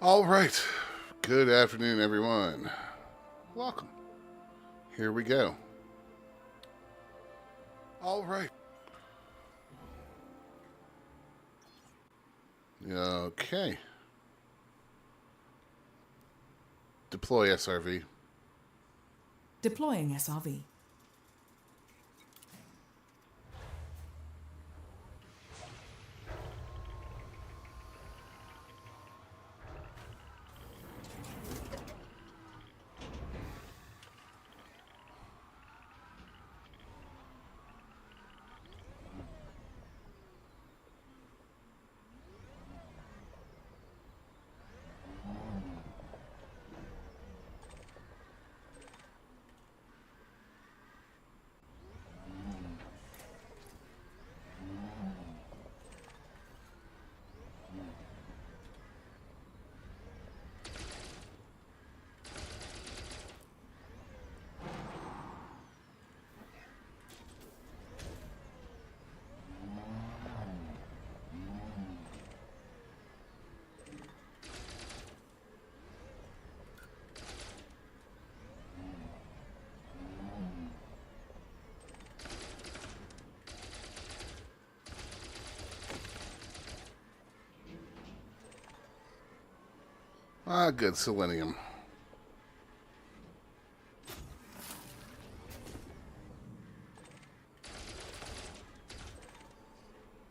All right. Good afternoon, everyone. Welcome. Here we go. All right. Okay. Deploy SRV. Deploying SRV. Ah, good. Selenium.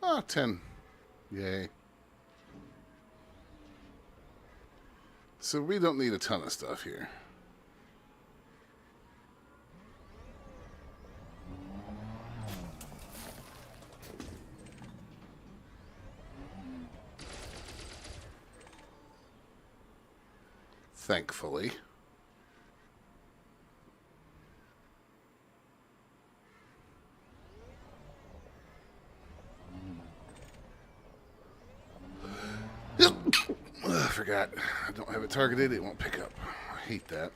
Ah, 10. Yay. So we don't need a ton of stuff here. Thankfully. I forgot. I don't have it targeted. It won't pick up. I hate that.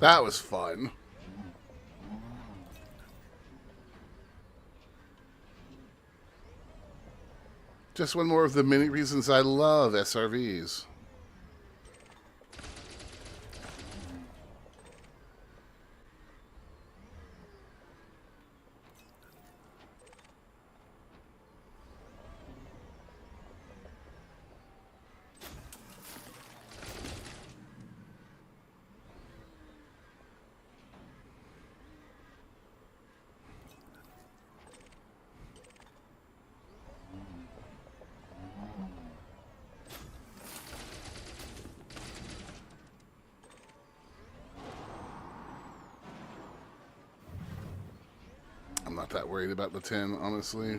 That was fun. Just one more of the many reasons I love SRVs. I'm not that worried about the 10, honestly.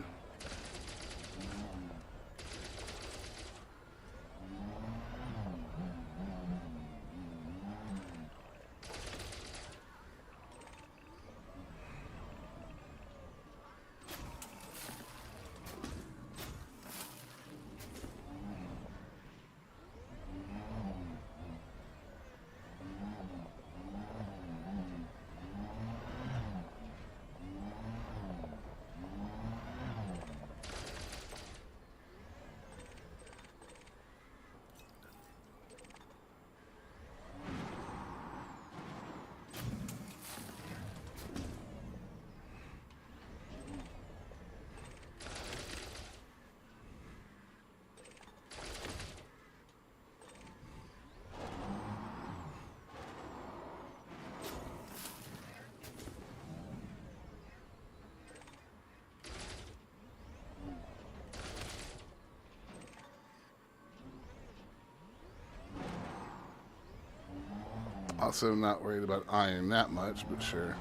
Also not worried about iron that much, but sure.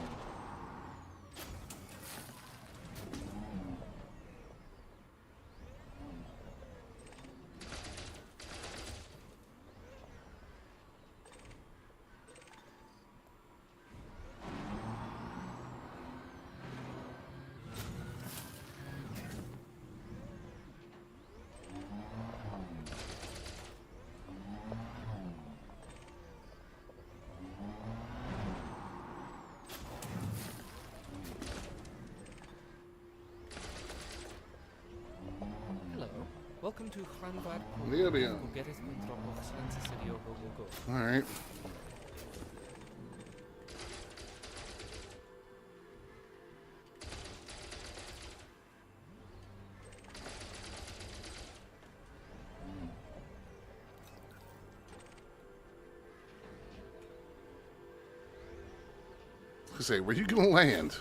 Welcome to Hranvad. Libya. Alright. I was gonna say, where you gonna land?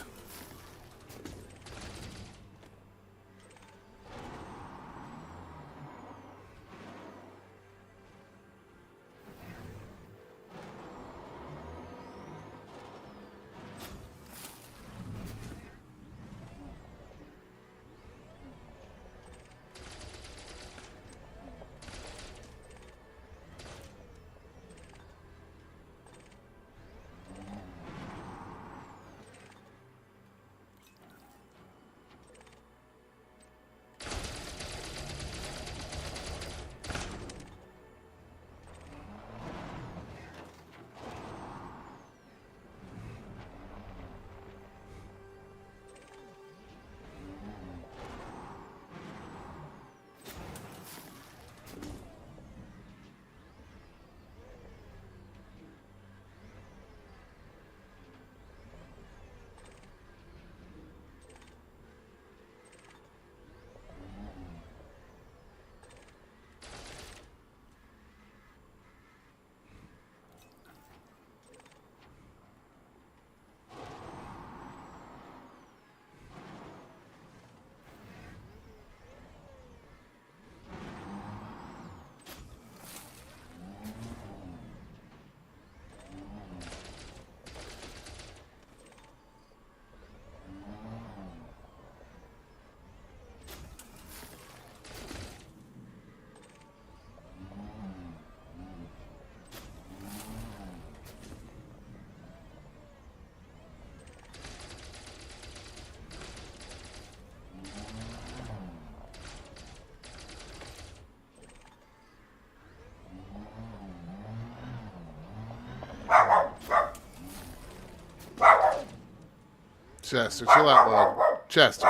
Chester, chill out, bud. Chester.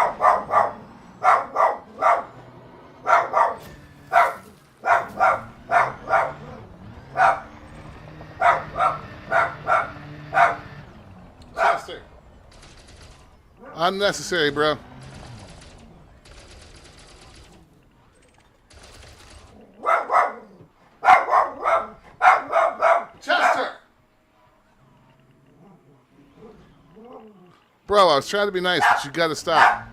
Chester. Unnecessary, bro. Chester! Bro, I was trying to be nice, but you gotta stop.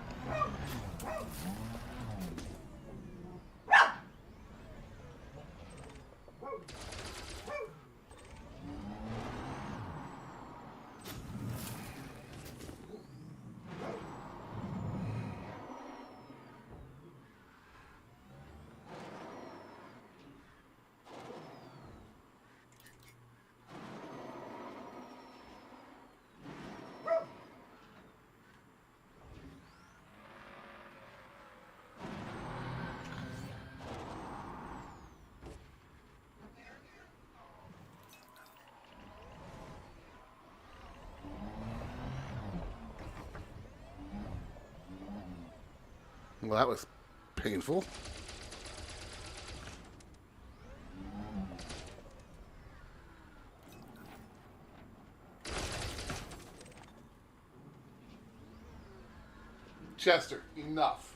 Well, that was painful. Chester, enough.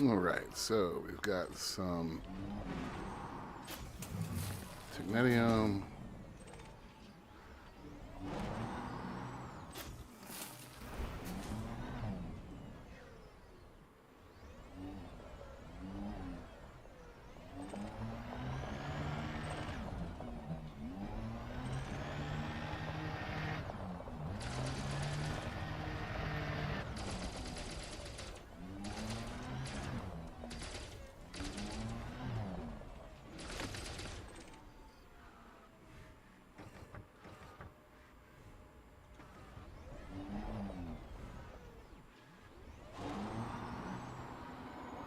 Alright, so we've got some technetium.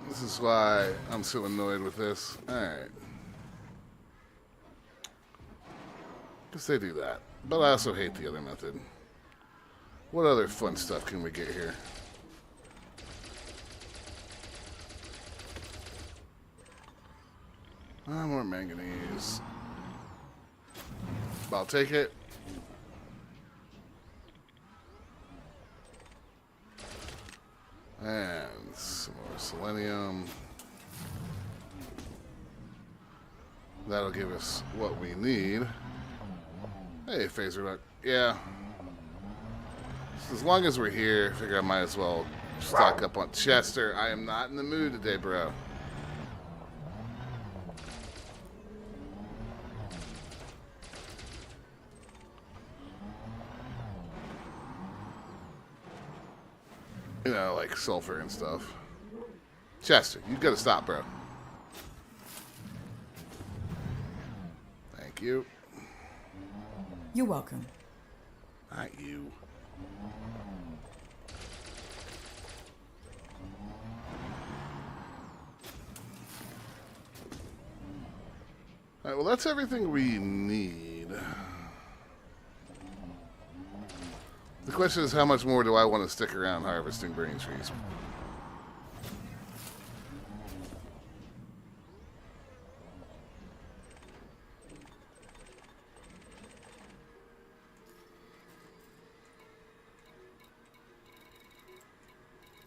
This is why I'm so annoyed with this. Alright. Guess they do that. But I also hate the other method. What other fun stuff can we get here? More manganese. I'll take it. And some more selenium. That'll give us what we need. Hey, phaser buck. Yeah. As long as we're here, I figure I might as well stock up on Chester. I am not in the mood today, bro. You know, like sulfur and stuff. Chester, you gotta stop, bro. Thank you. You're welcome. Not you. Alright, well, that's everything we need. The question is, how much more do I want to stick around harvesting brain trees?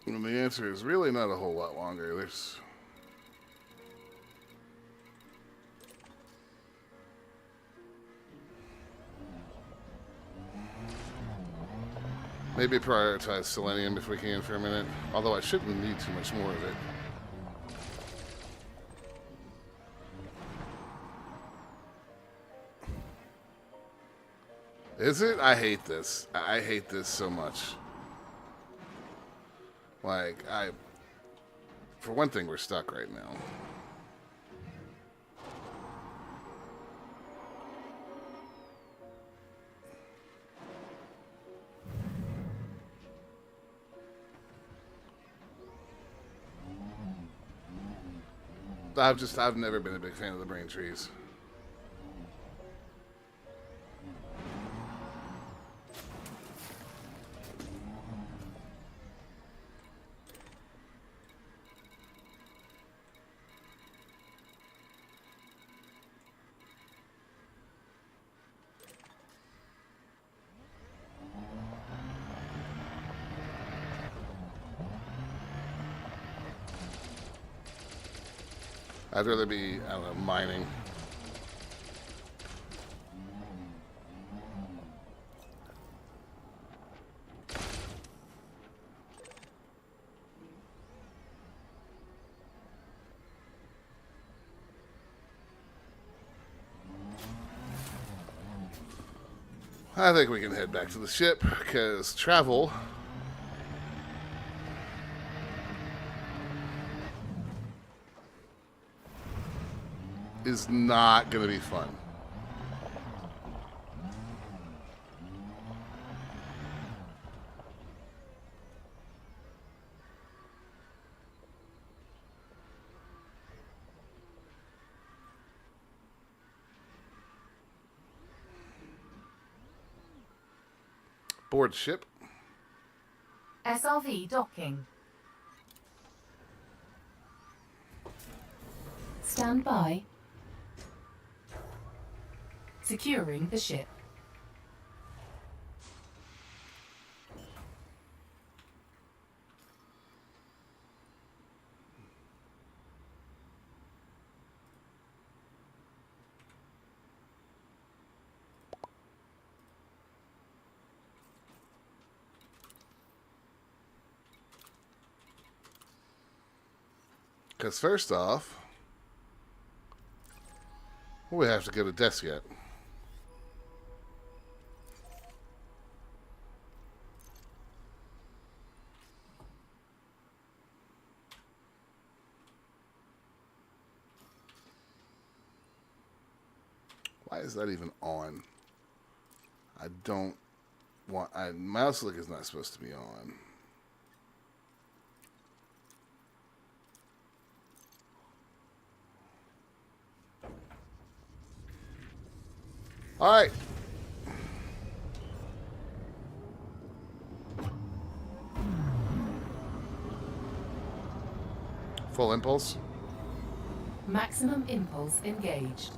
And the answer is really not a whole lot longer. There's... maybe prioritize selenium if we can for a minute. Although I shouldn't need too much more of it. Is it? I hate this. I hate this so much. Like, for one thing, we're stuck right now. I've never been a big fan of the brain trees. I'd rather be, I don't know, mining. I think we can head back to the ship, because travel is not going to be fun. Board ship. SRV docking. Stand by. Securing the ship. Because first off, we have to go to desk yet. Why is that even on? I don't want... mouse click is not supposed to be on. Alright. Full impulse. Maximum impulse engaged.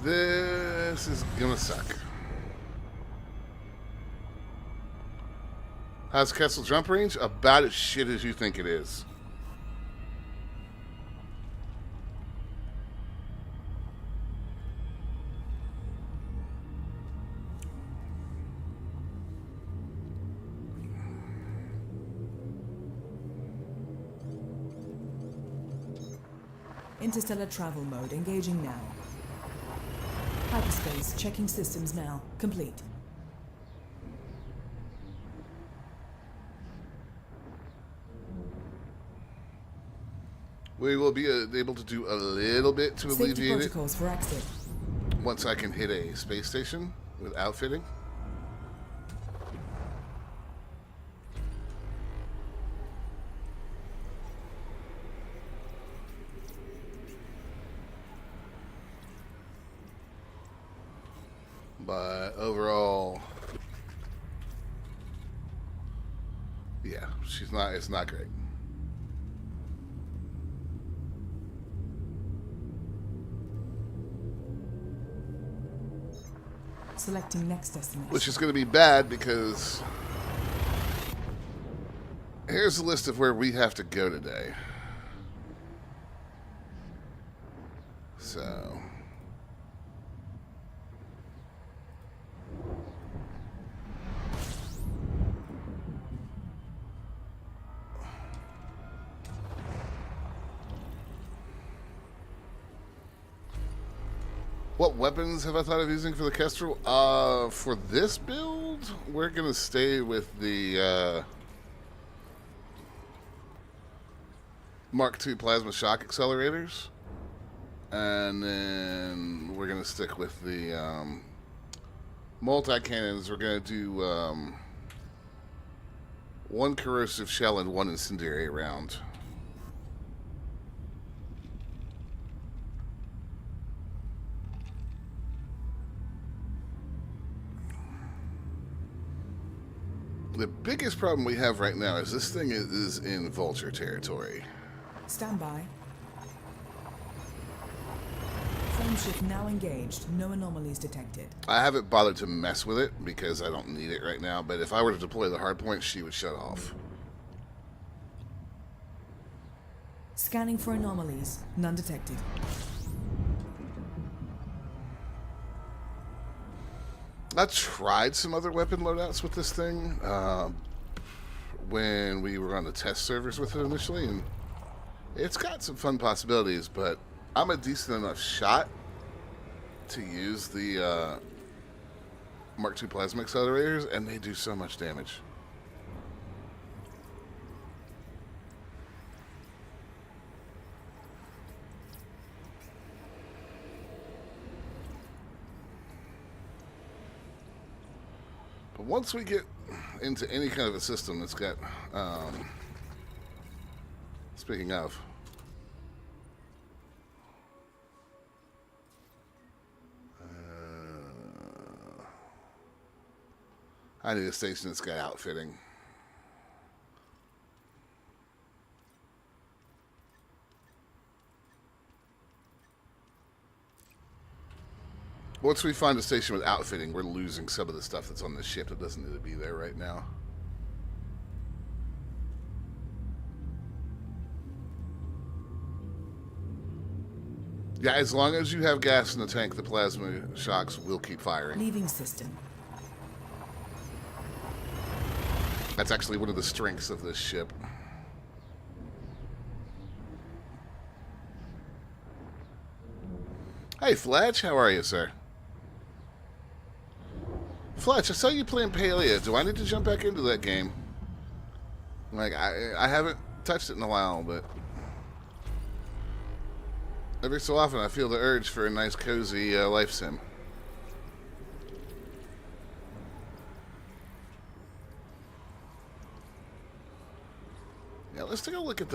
This is gonna suck. How's Kessel jump range? About as shit as you think it is. Interstellar travel mode engaging now. Hyperspace checking systems now. Complete. We will be able to do a little bit to Safety alleviate it protocols for exit. once I can hit a space station with outfitting. But overall, yeah, it's not great. Selecting next destination. Which is going to be bad because here's a list of where we have to go today. So... what weapons have I thought of using for the Kestrel? For this build, we're going to stay with the Mark II plasma shock accelerators. And then we're going to stick with the multi-cannons. We're going to do one corrosive shell and one incendiary round. The biggest problem we have right now is this thing is in vulture territory. Stand by. Frame shift now engaged. No anomalies detected. I haven't bothered to mess with it because I don't need it right now, but if I were to deploy the hardpoint, she would shut off. Scanning for anomalies. None detected. I tried some other weapon loadouts with this thing when we were on the test servers with it initially, and it's got some fun possibilities, but I'm a decent enough shot to use the Mark II plasma accelerators, and they do so much damage. But once we get into any kind of a system that's got, speaking of, I need a station that's got outfitting. Once we find a station with outfitting, we're losing some of the stuff that's on the ship that doesn't need to be there right now. Yeah, as long as you have gas in the tank, the plasma shocks will keep firing. Leaving system. That's actually one of the strengths of this ship. Hey, Fletch, how are you, sir? Fletch, I saw you playing Palea. Do I need to jump back into that game? Like, I haven't touched it in a while, but every so often I feel the urge for a nice, cozy life sim. Yeah, let's take a look at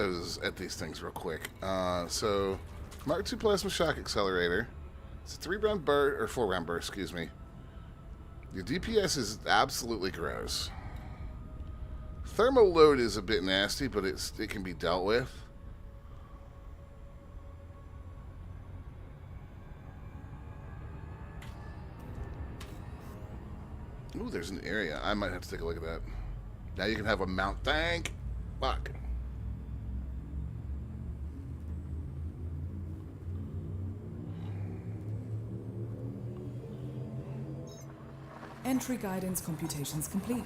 these things real quick. So, Mark II Plasma Shock Accelerator. It's a 3-round burst, or 4-round burst, excuse me. Your DPS is absolutely gross. Thermal load is a bit nasty, but it can be dealt with. Ooh, there's an area. I might have to take a look at that. Now you can have a mount tank. Fuck. Entry guidance computations complete.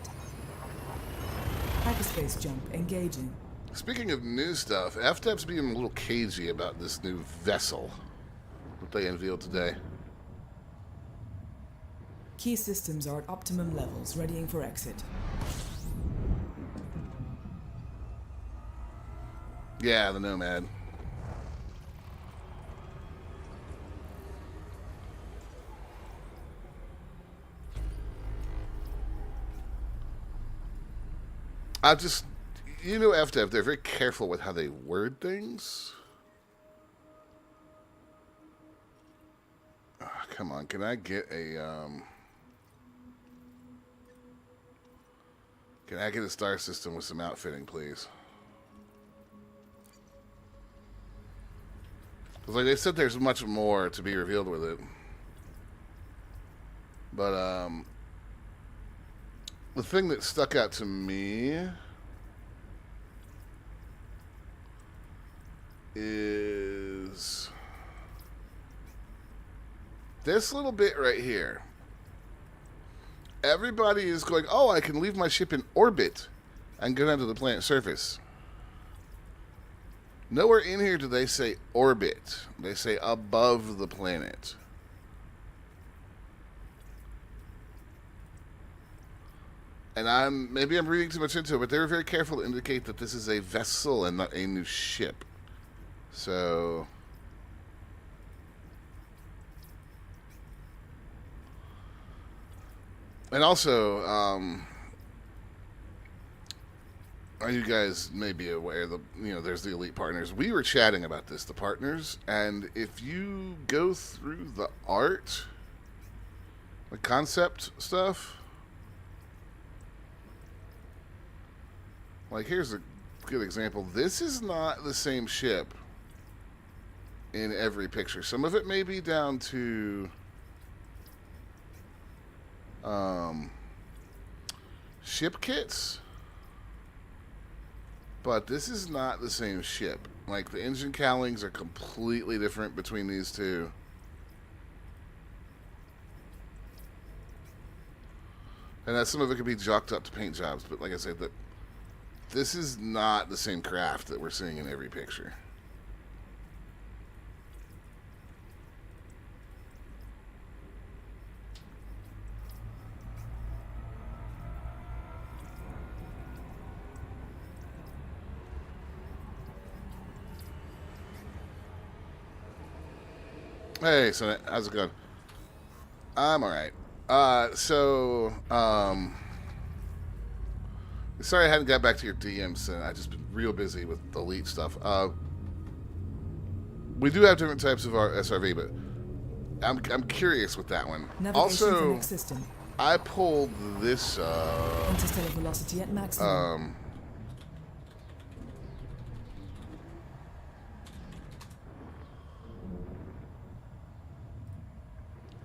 Hyperspace jump engaging. Speaking of new stuff, FDEP's being a little cagey about this new vessel that they unveiled today. Key systems are at optimum levels, readying for exit. Yeah, the Nomad. I just, you know, FDEP, they're very careful with how they word things. Oh, come on, can I get a, can I get a star system with some outfitting, please? Because like they said, there's much more to be revealed with it. But, the thing that stuck out to me is this little bit right here. Everybody is going, oh, I can leave my ship in orbit and go down to the planet's surface. Nowhere in here do they say orbit. They say above the planet. And maybe I'm reading too much into it, but they were very careful to indicate that this is a vessel and not a new ship. So, and also, you guys may be aware that, you know, there's the elite partners. We were chatting about this, the partners, and if you go through the art, the concept stuff. Like, here's a good example. This is not the same ship in every picture. Some of it may be down to ship kits, but this is not the same ship. Like, the engine cowlings are completely different between these two. And that some of it could be jocked up to paint jobs, but like I said, this is not the same craft that we're seeing in every picture. Hey, Sonnet, how's it going? I'm alright. Sorry I hadn't got back to your DMs, and I've just been real busy with elite stuff. We do have different types of our SRV, but I'm curious with that one. Navigation Also, for next system. I pulled this Interstellar velocity at maximum.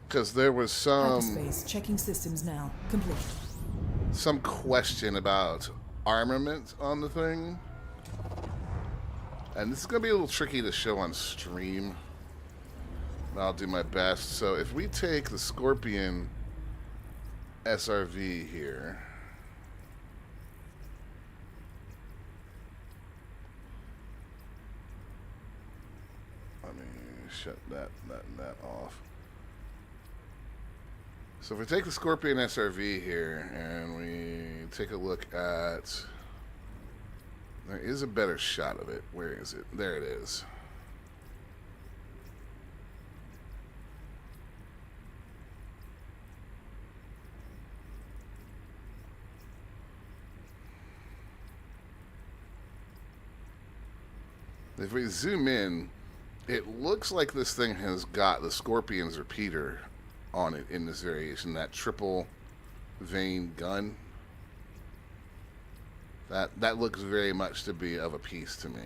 Because there was Hyperspace checking systems now. Complete. some question about armament on the thing. And this is going to be a little tricky to show on stream. I'll do my best. So if we take the Scorpion SRV here. Let me shut that off. So if we take the Scorpion SRV here and we take a look at... There is a better shot of it. Where is it? There it is. If we zoom in, it looks like this thing has got the Scorpion's repeater on it in this variation, that triple vein gun. That looks very much to be of a piece to me.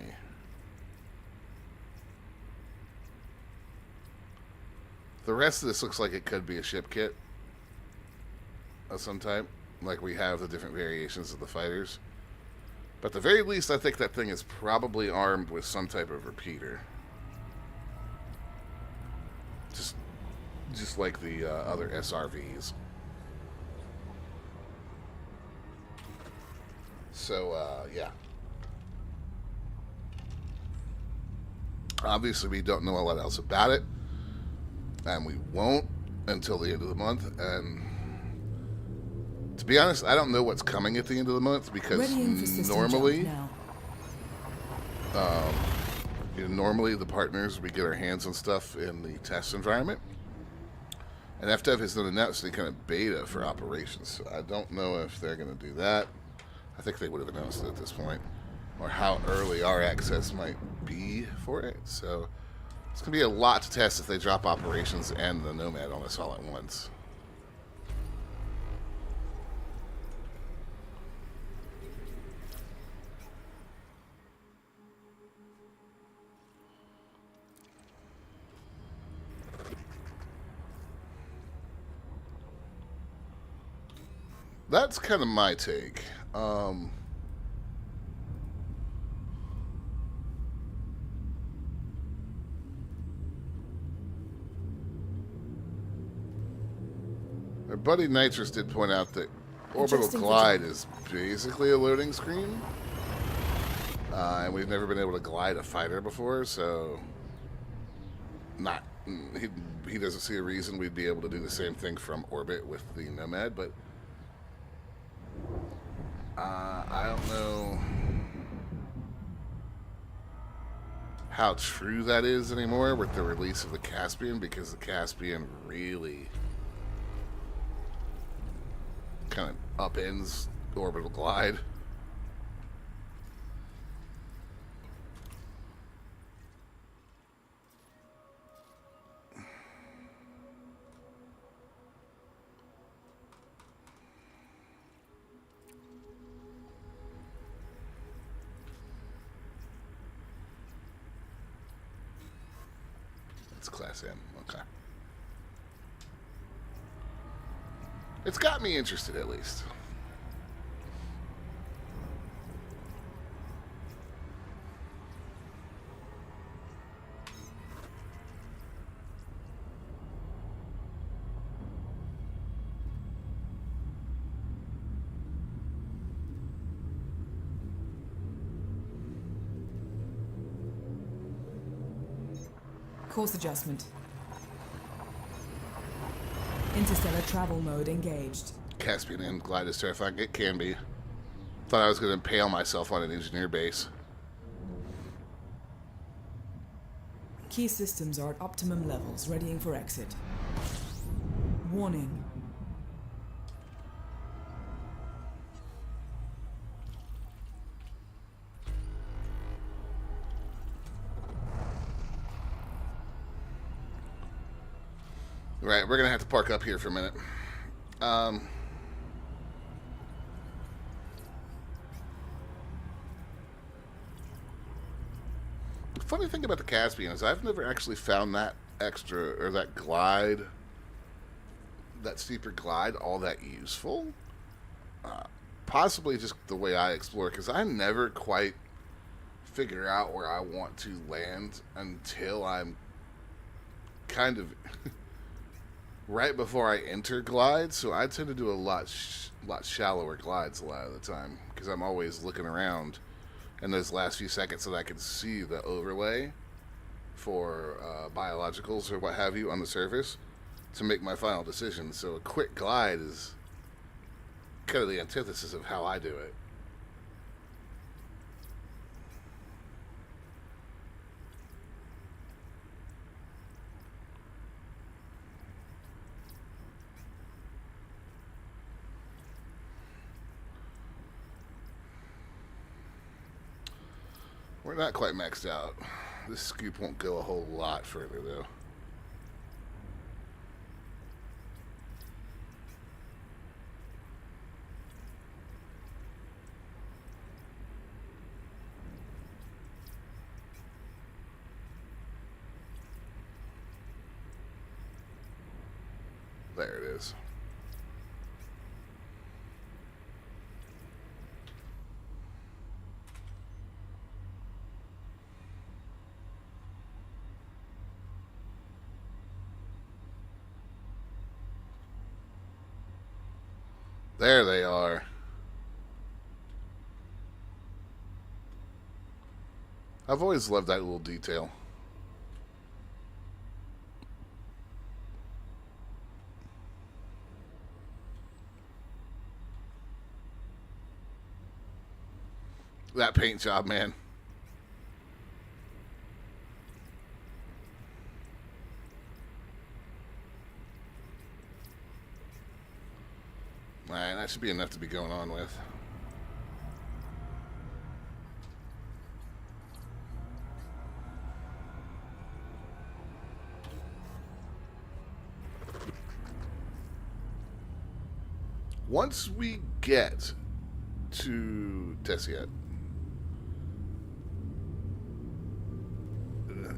The rest of this looks like it could be a ship kit of some type, like we have the different variations of the fighters. But at the very least, I think that thing is probably armed with some type of repeater. Just like the other SRVs. So, yeah. Obviously, we don't know a lot else about it. And we won't until the end of the month. And to be honest, I don't know what's coming at the end of the month because normally, normally the partners, we get our hands on stuff in the test environment. And FDev has not announced any kind of beta for operations. So I don't know if they're going to do that. I think they would have announced it at this point. Or how early our access might be for it. So it's going to be a lot to test if they drop operations and the Nomad on us all at once. That's kind of my take. Our buddy Nitrous did point out that Orbital Glide is basically a loading screen. And we've never been able to glide a fighter before, so he doesn't see a reason we'd be able to do the same thing from orbit with the Nomad, but I don't know how true that is anymore with the release of the Caspian, because the Caspian really kind of upends Orbital Glide. It's Class M, okay. It's got me interested, at least. Course adjustment. Interstellar travel mode engaged. Caspian and Glide is terrifying. It can be. Thought I was going to impale myself on an engineer base. Key systems are at optimum levels, readying for exit. Warning. Right, we're going to have to park up here for a minute. The funny thing about the Caspian is I've never actually found that extra, or that glide that steeper glide all that useful. Possibly just the way I explore, because I never quite figure out where I want to land until I'm kind of right before I enter glide. So I tend to do a lot shallower glides a lot of the time, because I'm always looking around in those last few seconds so that I can see the overlay for biologicals or what have you on the surface to make my final decision. So a quick glide is kind of the antithesis of how I do it. We're not quite maxed out. This scoop won't go a whole lot further, though. There it is. There they are. I've always loved that little detail. That paint job, man. Alright, that should be enough to be going on with. Once we get to Tessiet,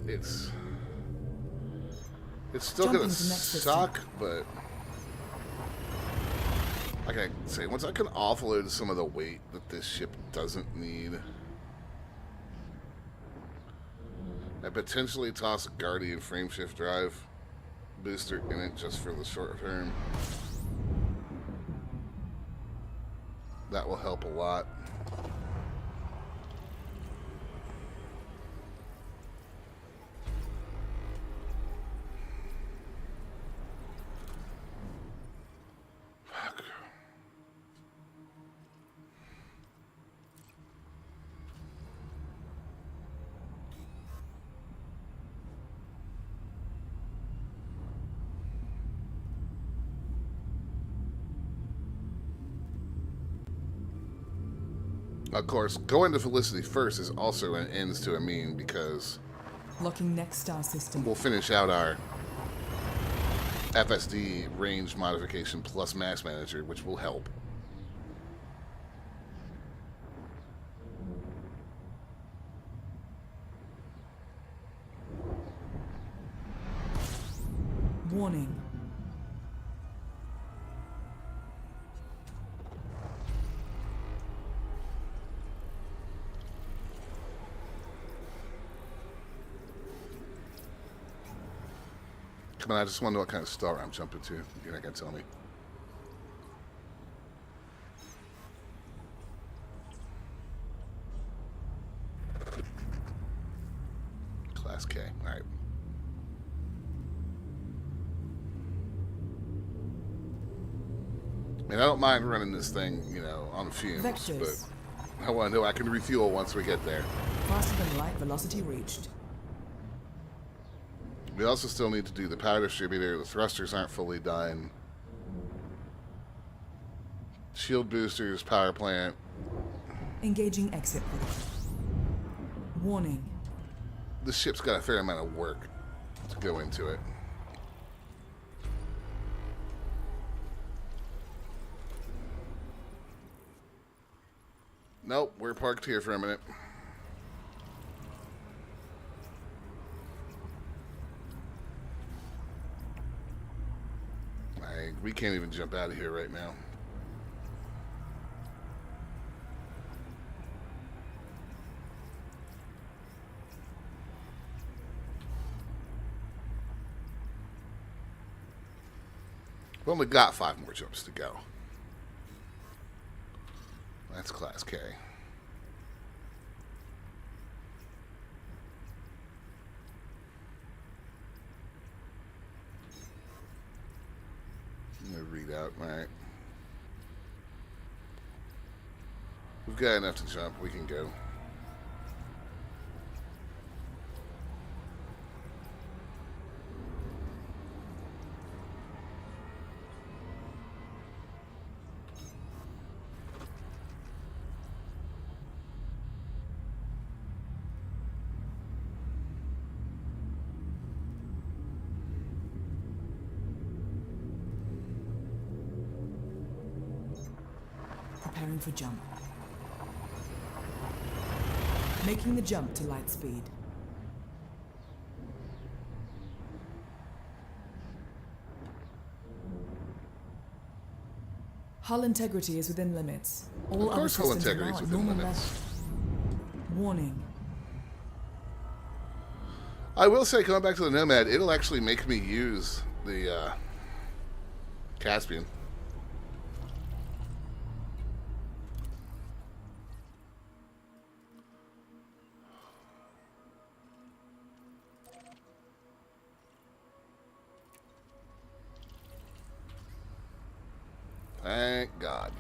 it's still Jumping gonna to next suck, but like I say, once I can offload some of the weight that this ship doesn't need, I potentially toss a Guardian frameshift drive booster in it just for the short term. That will help a lot. Of course, going to Felicity first is also an ends to a mean, because Locking next star system. we'll finish out our FSD range modification plus mass manager, which will help. Warning. Come on, I just wonder what kind of star I'm jumping to. You're not going to tell me. Class K. All right. I mean, I don't mind running this thing, you know, on fumes, Vectors. but I want to know I can refuel once we get there. Faster than light velocity reached. We also still need to do the power distributor. The thrusters aren't fully done. Shield boosters, power plant. Engaging exit pod. Warning. This ship's got a fair amount of work to go into it. Nope, we're parked here for a minute. we can't even jump out of here right now. We've only got 5 more jumps to go. That's Class K. No readout, right? We've got enough to jump. We can go. Preparing for jump. Making the jump to light speed. Hull integrity is within limits. All Of course, other hull systems are integrity now is at within normal limits. level. Warning. I will say, coming back to the Nomad, it'll actually make me use the Caspian. Thank God.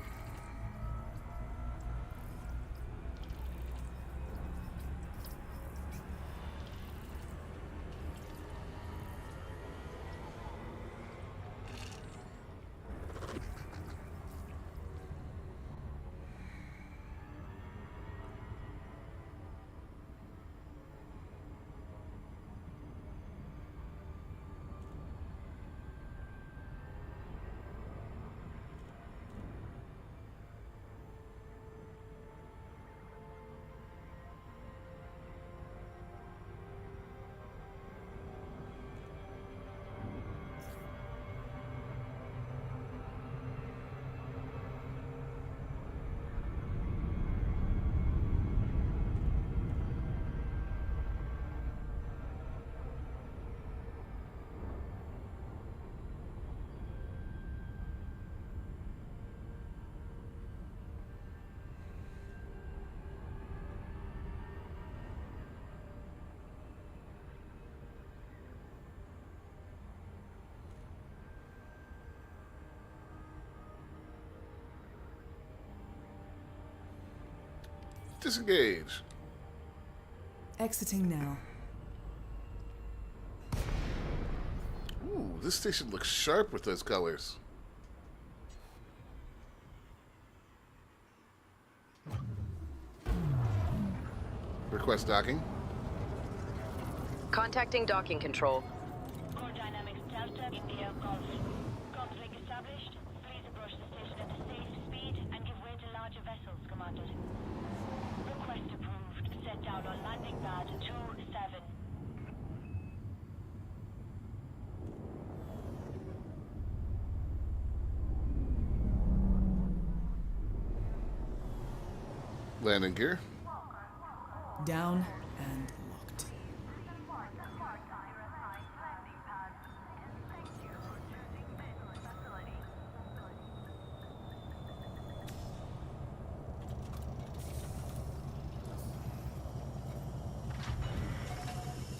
Disengage. Exiting now. Ooh, this station looks sharp with those colors. Request docking. Contacting docking control. Core Dynamics Delta, India, Golf. Conflict established. Please approach the station at a safe speed and give way to larger vessels, Commander. Request approved. Set down on landing pad 27. Landing gear. Down and locked.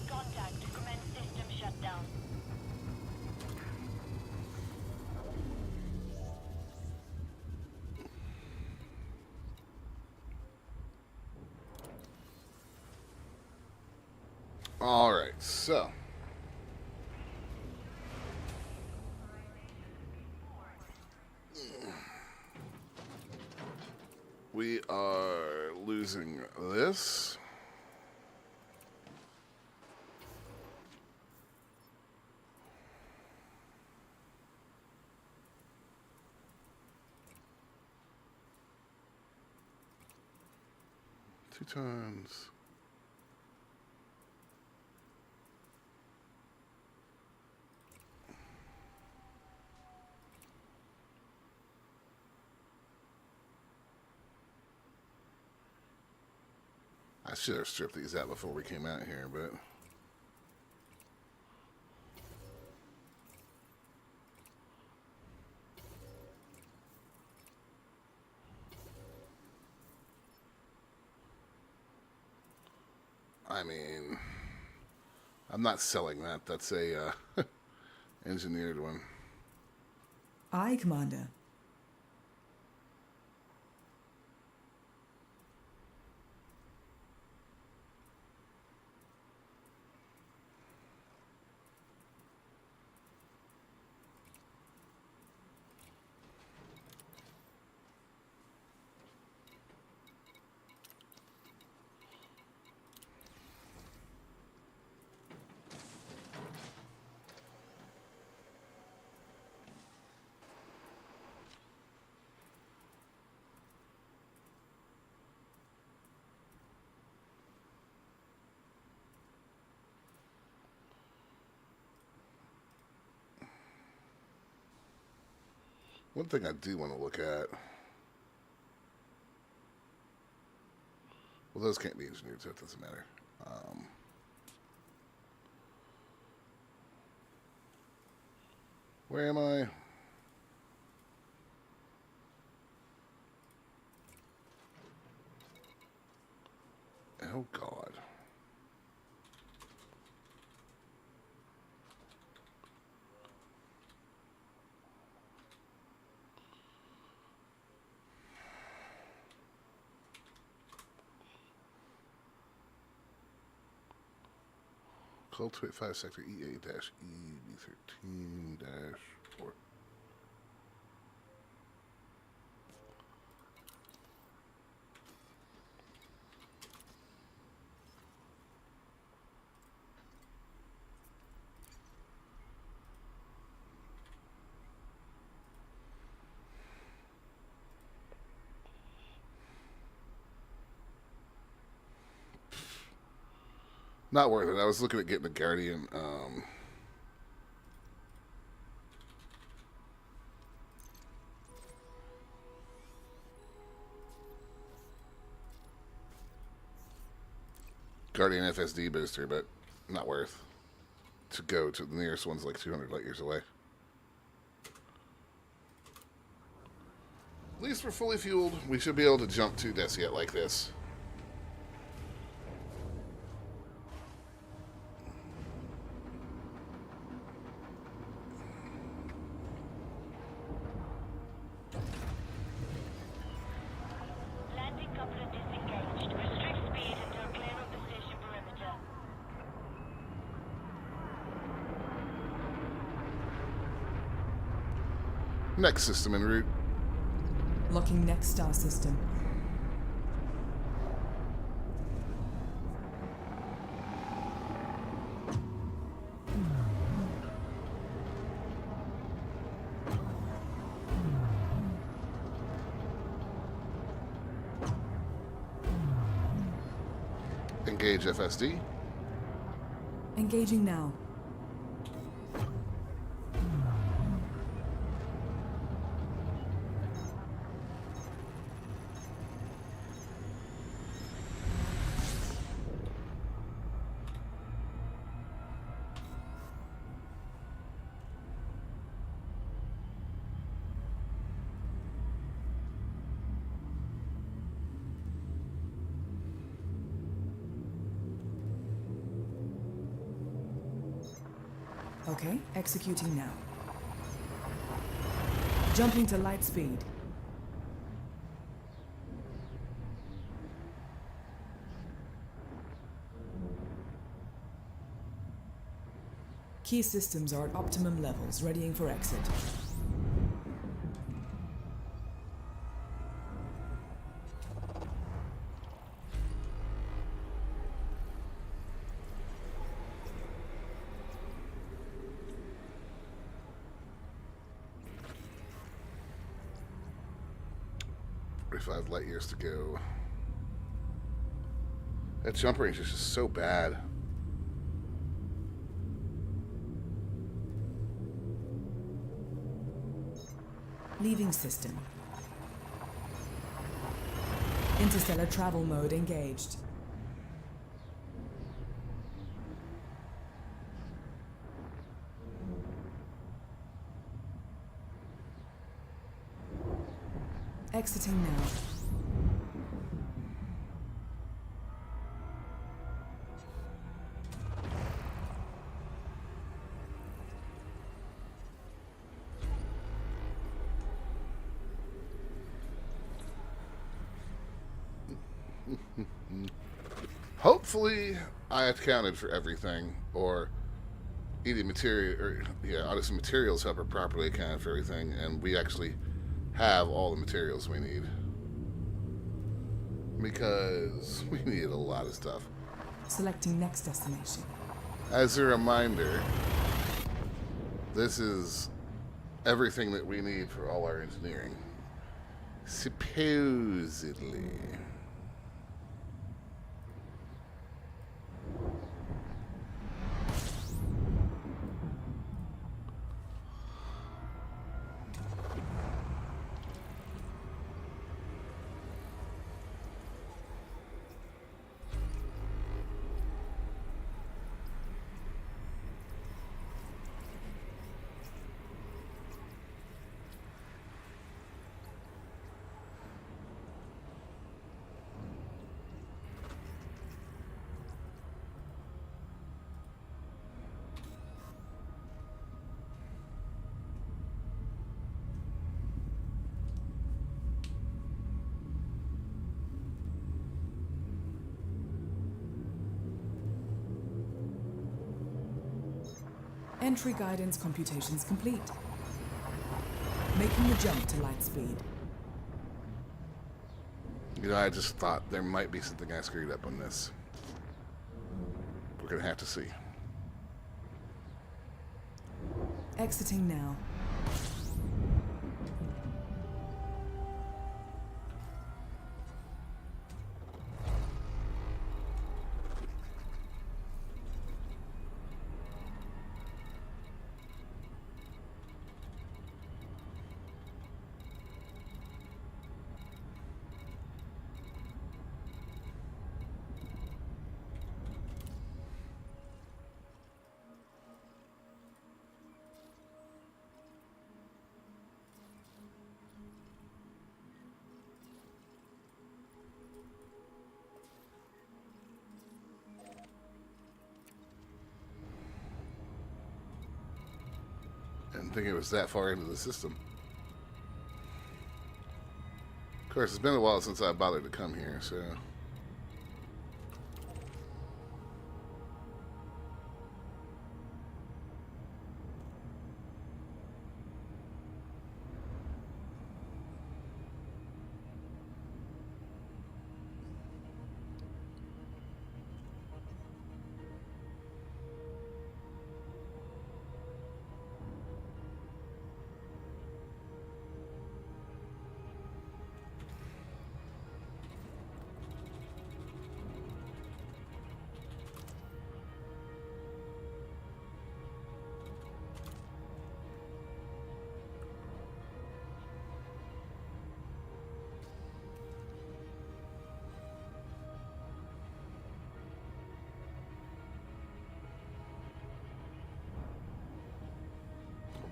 Contact. Commence system shutdown. All right, so we are losing this. Two times. I should have stripped these out before we came out here, but... I mean, I'm not selling that. That's a engineered one. Aye, Commander. One thing I do want to look at... Well, those can't be engineered, so it doesn't matter. Where am I? Oh, God. Cultivate 5 sector EA-EB13-4. Not worth it. I was looking at getting a Guardian. Guardian FSD booster, but not worth. To go to the nearest one's like 200 light years away. At least we're fully fueled. We should be able to jump to Desiat like this. Landing coupler disengaged. Restrict speed until clear of the station perimeter. Next system en route. Locking next star system. Engage FSD. Engaging now. Okay, executing now. Jumping to light speed. Key systems are at optimum levels, readying for exit. Five light years to go. That jump range is just so bad. Leaving system. Interstellar travel mode engaged. Exiting now. Hopefully, I accounted for everything, or either material, or honestly, materials have properly accounted for everything, and we actually have all the materials we need. Because we need a lot of stuff. Selecting next destination. As a reminder, this is everything that we need for all our engineering. Supposedly. Entry guidance computations complete. Making the jump to light speed. You know, I just thought there might be something I screwed up on this. We're gonna have to see. Exiting now. Didn't think it was that far into the system. Of course, it's been a while since I bothered to come here, so...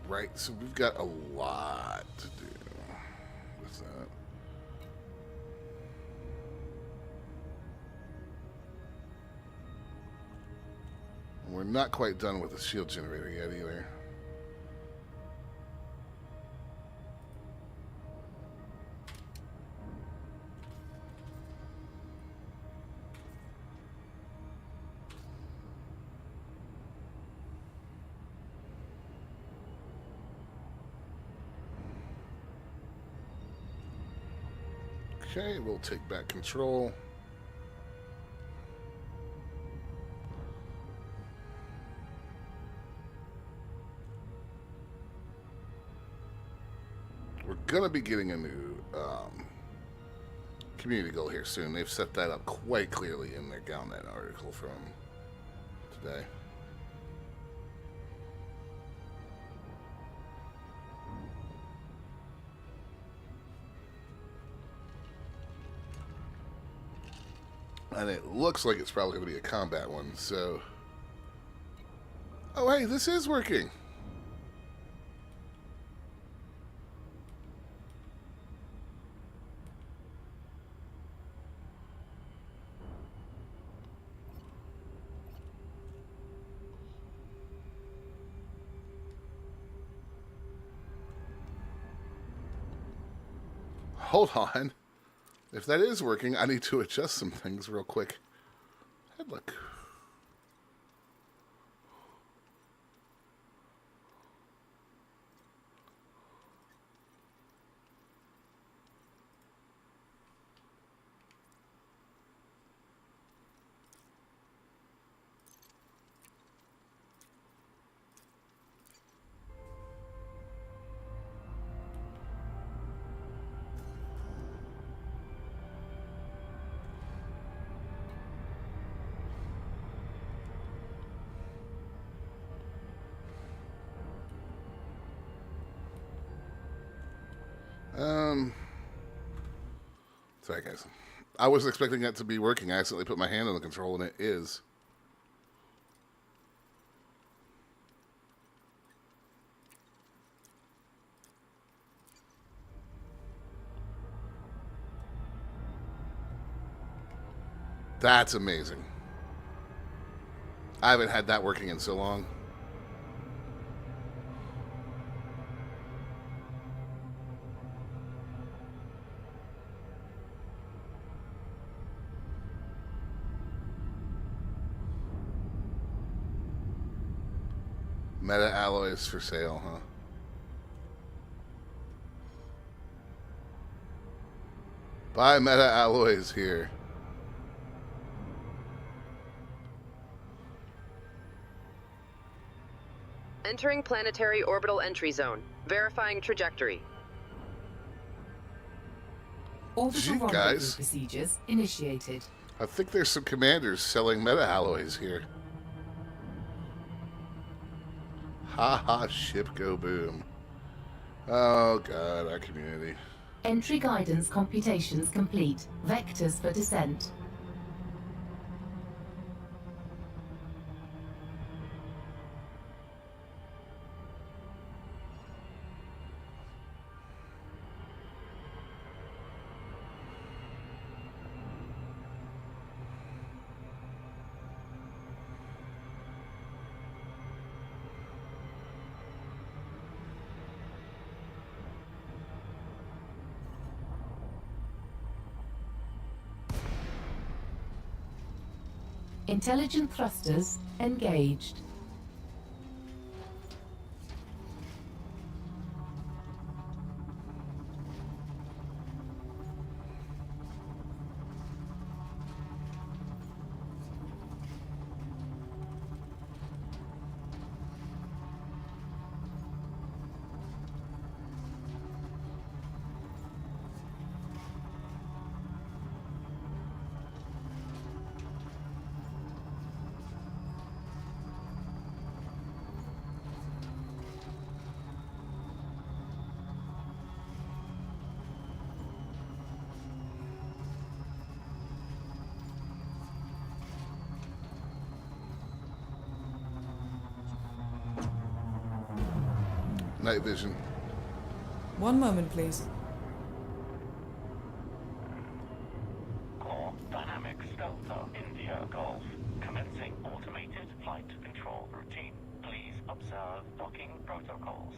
Right, so we've got a lot to do with that. And we're not quite done with the shield generator yet either. Okay, we'll take back control. We're going to be getting a new community goal here soon. They've set that up quite clearly in their Galnet article from today. And it looks like it's probably going to be a combat one, so... Oh, hey, this is working! hold on. If that is working, I need to adjust some things real quick. Hey, look. Sorry, guys. I was expecting that to be working. I accidentally put my hand on the control, and it is. That's amazing. I haven't had that working in so long. Meta alloys for sale, huh? Buy meta alloys here. Entering planetary orbital entry zone. Verifying trajectory. Orbital Gee, rendezvous guys. procedures initiated. I think there's some commanders selling meta alloys here. Ha ha, ship go boom. Oh god, our community. Entry guidance computations complete. Vectors for descent. Intelligent thrusters engaged. Night vision. One moment, please. Core Dynamics Delta India Golf. Commencing automated flight control routine. Please observe docking protocols.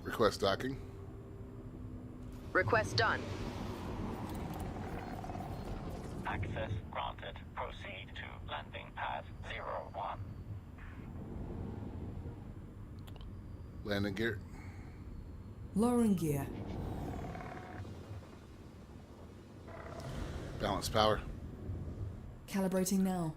Request docking. Request done. Access granted. Proceed to landing pad 01. Landing gear. Lowering gear. Balance power. Calibrating now.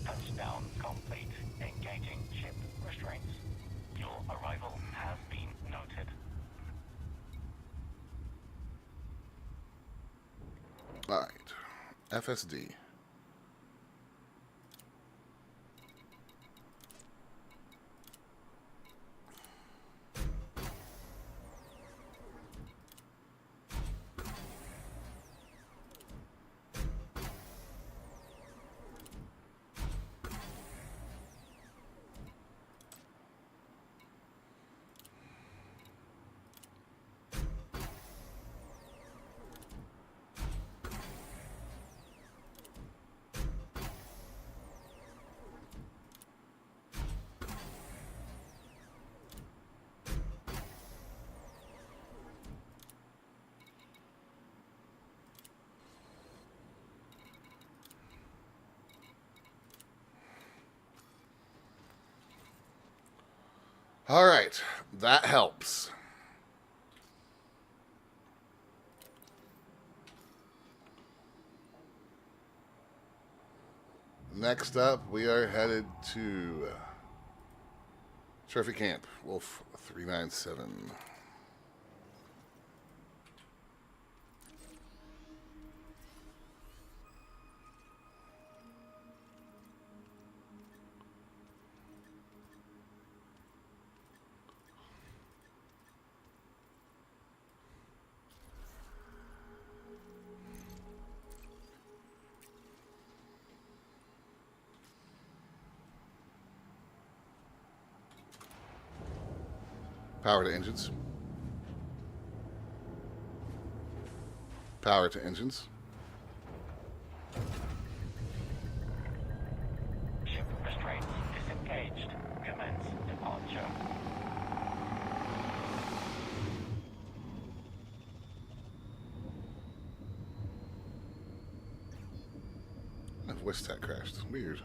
Touchdown complete. Engaging ship restraints. Your arrival has been noted. Alright. FSD. All right, that helps. Next up, we are headed to Trophy Camp, Wolf 397. Power to engines. Power to engines. Ship restraints disengaged. Commence departure. My voice chat crashed. Weird.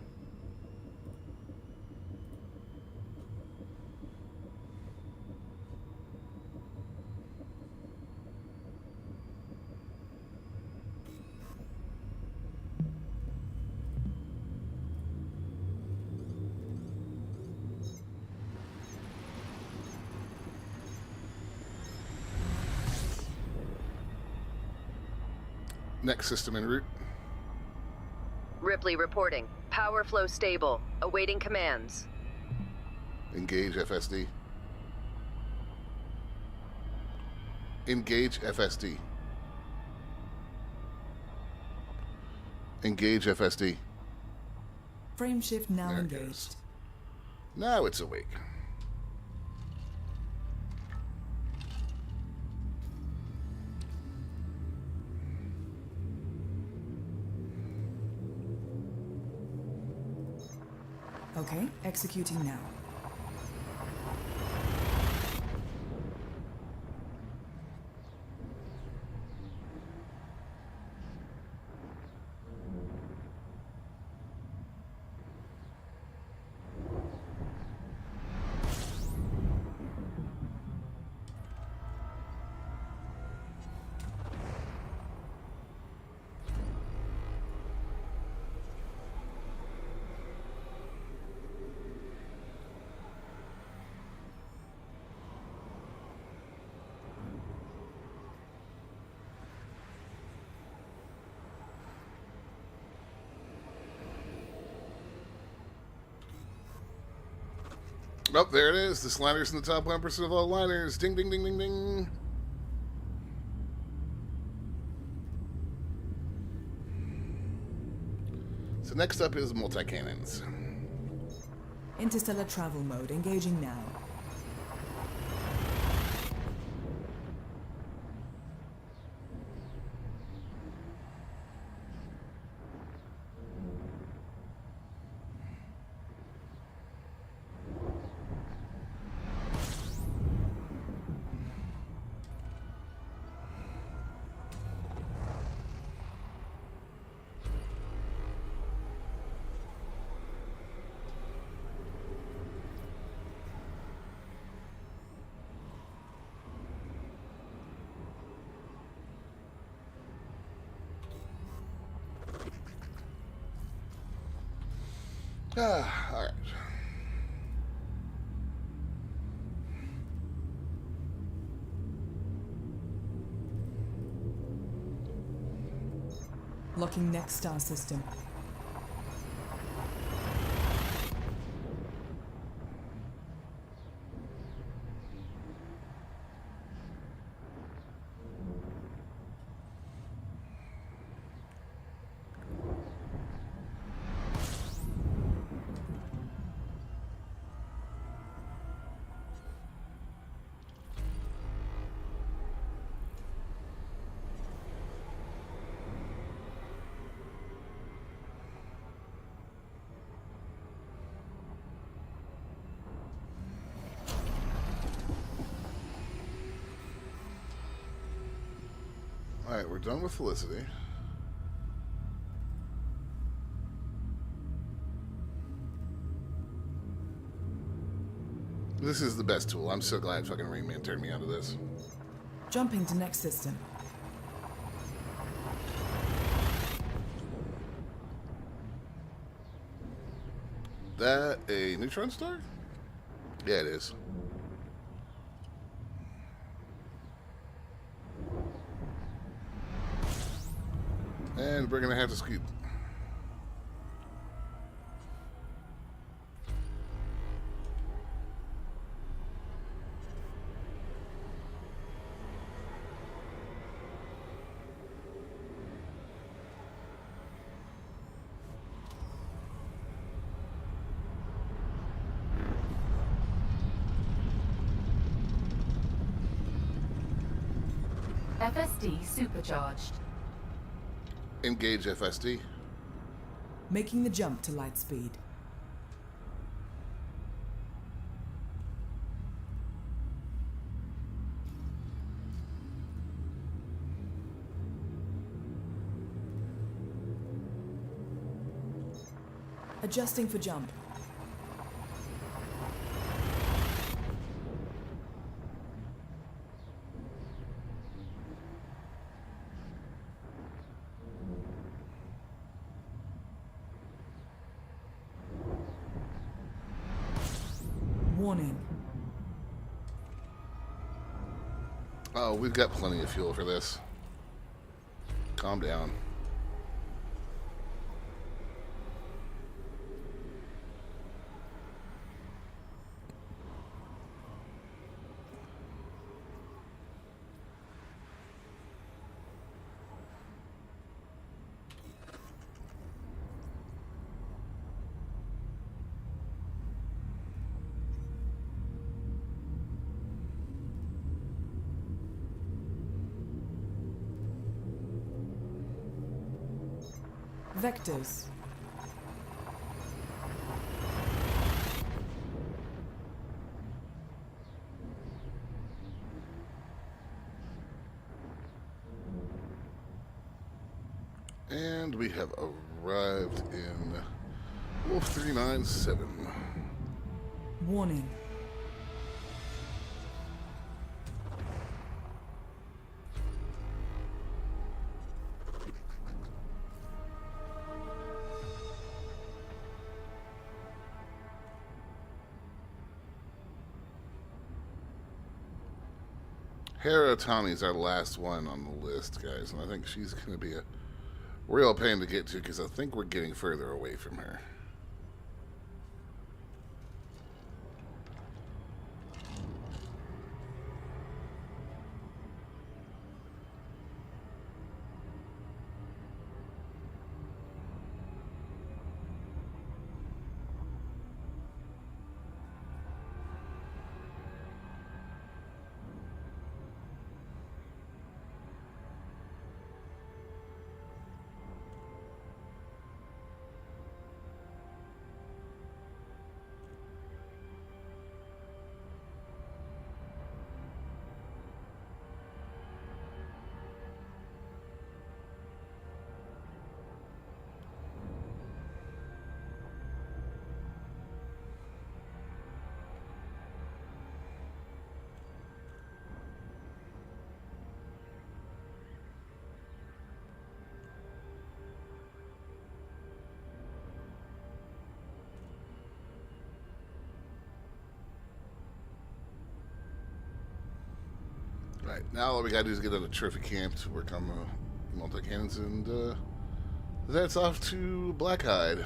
Next system en route. Ripley reporting. Power flow stable. Awaiting commands. Engage FSD. Engage FSD. Engage FSD. Frame shift now There it engaged. goes. Now it's awake. Okay, executing now. Oh, there it is. This liner's in the top 1% of all liners. Ding, ding, ding, ding, ding. So next up is multi-cannons. Interstellar travel mode engaging now. Ah, all right. Locking next star system. All right, we're done with Felicity. This is the best tool. I'm so glad fucking Rain Man turned me onto this. Jumping to next system. That a neutron star? Yeah, it is. And we're gonna have to scoot. FSD supercharged. Engage FSD. Making the jump to light speed. Adjusting for jump. Warning. Oh, we've got plenty of fuel for this. Calm down. Vectors. And we have arrived in Wolf 397. Warning. Hera Tommy's our last one on the list, guys, and I think she's going to be a real pain to get to because I think we're getting further away from her. Right, now all we gotta do is get out of trophy camp to work on the multi-cannons, and that's off to Blackhide.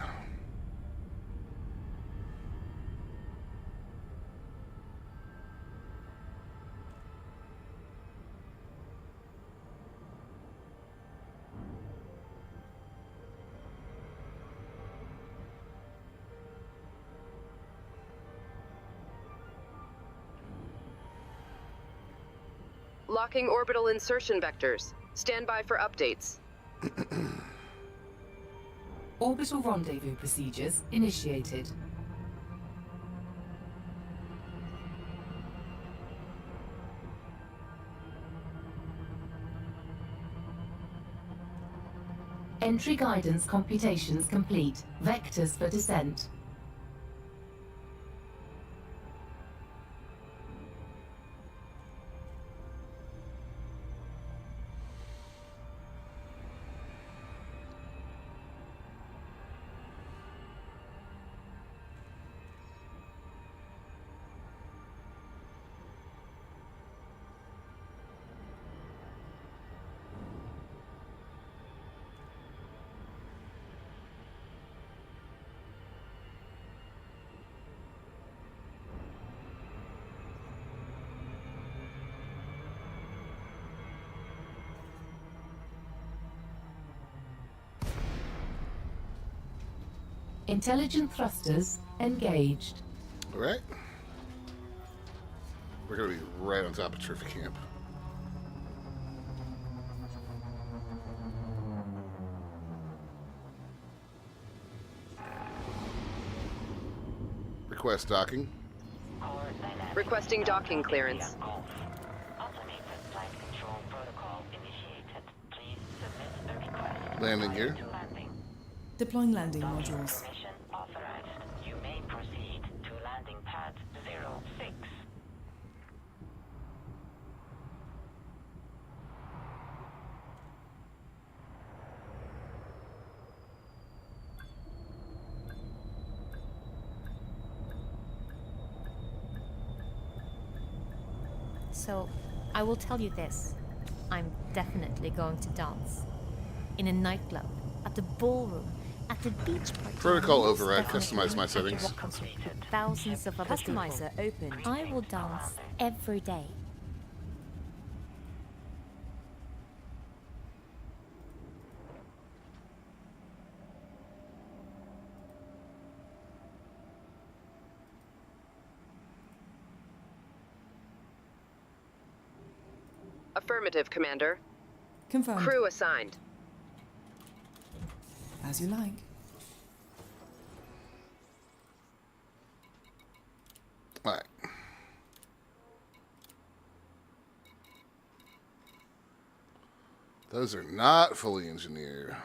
Locking orbital insertion vectors. Stand by for updates. Orbital rendezvous procedures initiated. Entry guidance computations complete. Vectors for descent. Intelligent thrusters engaged. All right. We're going to be right on top of Trophy Camp. Request docking. Core dynamic Requesting docking delta clearance. India Golf. Automated flight control protocol initiated. Please submit a request. Landing gear. To landing. Deploying landing Docking modules. permission authorized. You may proceed to landing pad 06. So, I will tell you this. I'm definitely going to dance. In a nightclub, at the ballroom, at the beach party. Protocol most override. definitely Customize my at the settings. rock concert with thousands of other people. Customizer open. I will dance every day. Affirmative, Commander. Confirmed. Crew assigned. As you like. All right. Those are not fully engineered.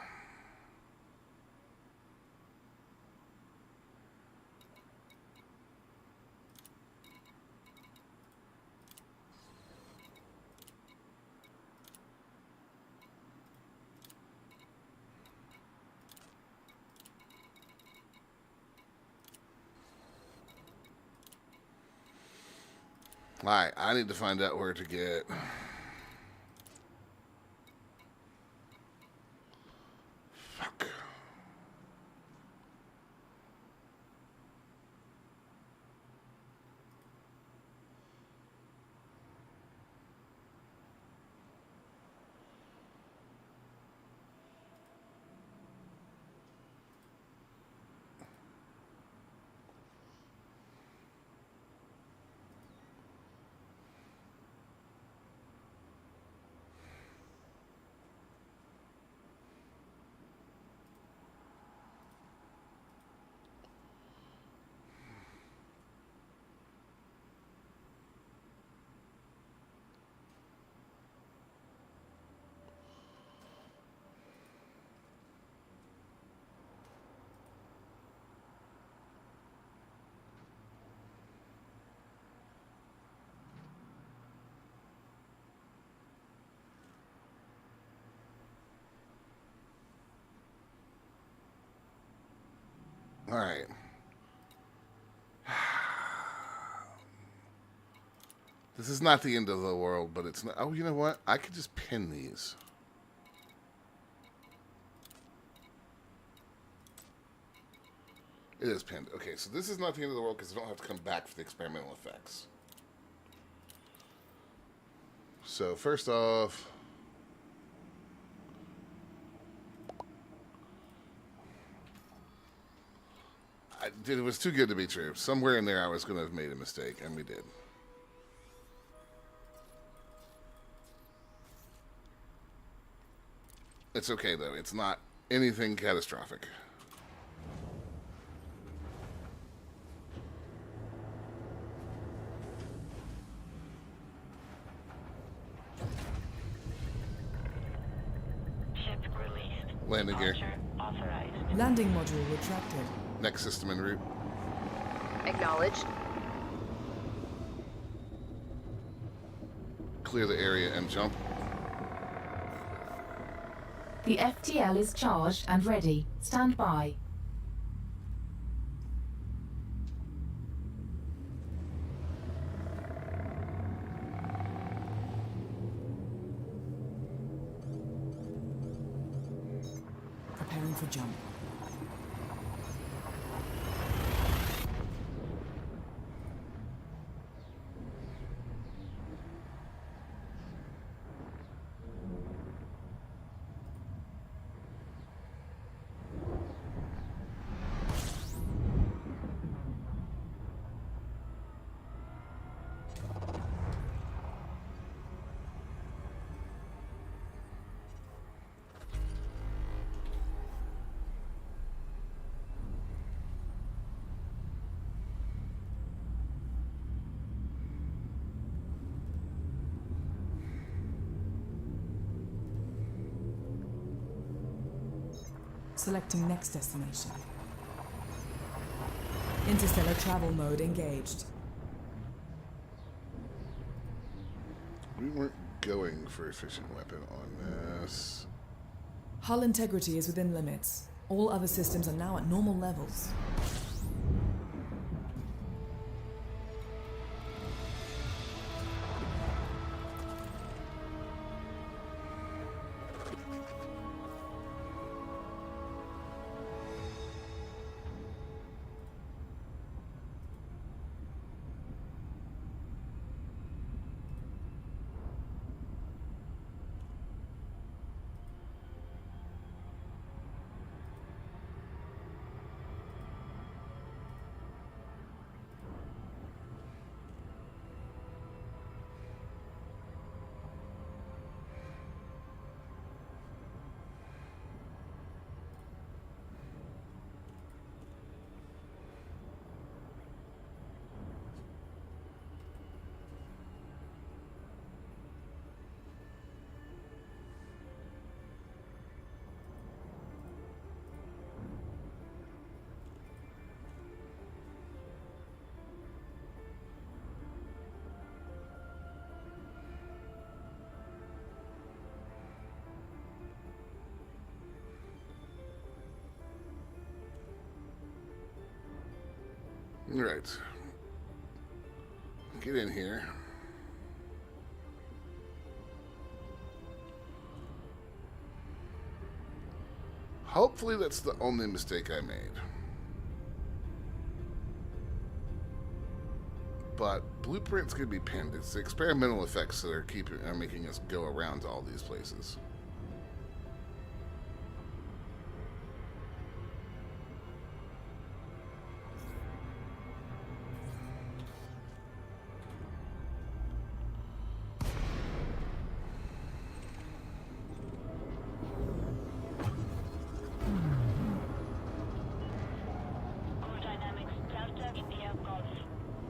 All right, I need to find out where to get. Fuck. All right. This is not the end of the world, but it's not. Oh, you know what? I could just pin these. It is pinned. Okay, so this is not the end of the world because I don't have to come back for the experimental effects. So first off, it was too good to be true. Somewhere in there I was going to have made a mistake, and we did. It's okay, though. It's not anything catastrophic. Ship released. Landing gear. Departure authorized. Landing module retracted. Next system en route. Acknowledged. Clear the area and jump. The FTL is charged and ready. Stand by. Preparing for jump. Selecting next destination. Interstellar travel mode engaged. We weren't going for efficient weapon on this. Hull integrity is within limits. All other systems are now at normal levels. Right. Get in here. Hopefully that's the only mistake I made. But blueprints can be pinned. It's the experimental effects that are making us go around to all these places. Core dynamics Delta India Golf.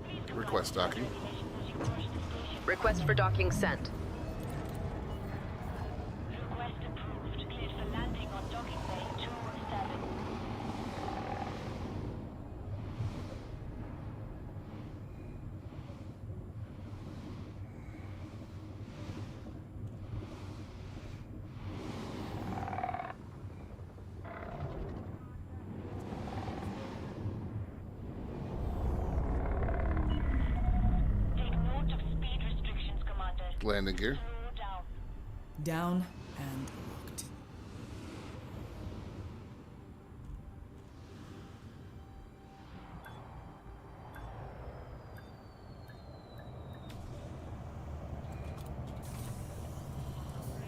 Please comply Request with docking. regulations as you approach the station. Request for docking sent. Request approved. Cleared for landing on docking bay 217. Take note of speed restrictions, Commander. Landing gear. Slow down. Down and locked.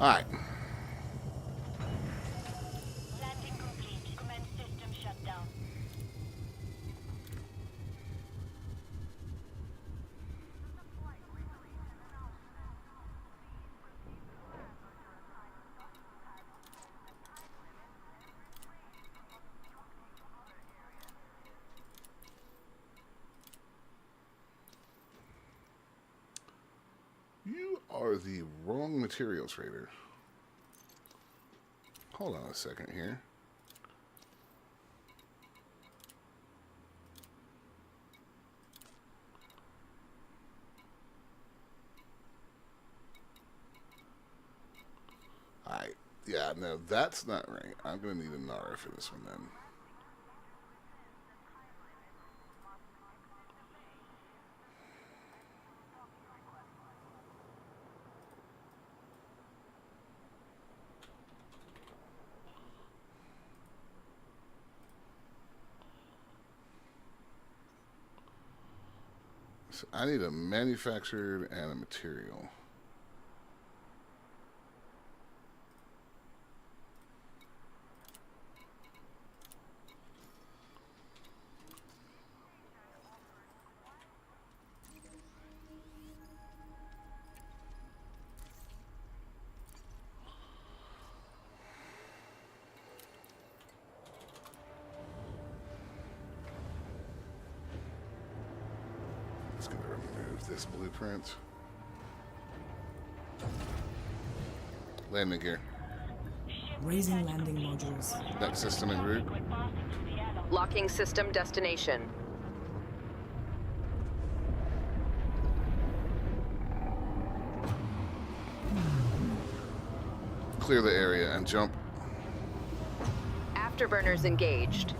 Alright. Landing complete. Commence system shutdown. You are the wrong materials raider. Hold on a second here. Alright. Yeah, no, that's not right. I'm going to need a Nara for this one then. So I need a manufactured and a material. Just gonna remove this blueprint. Landing gear. Ship Raising landing modules. Next system en route. We're passing through the airlock. Locking system destination. Clear the area and jump. Afterburners engaged.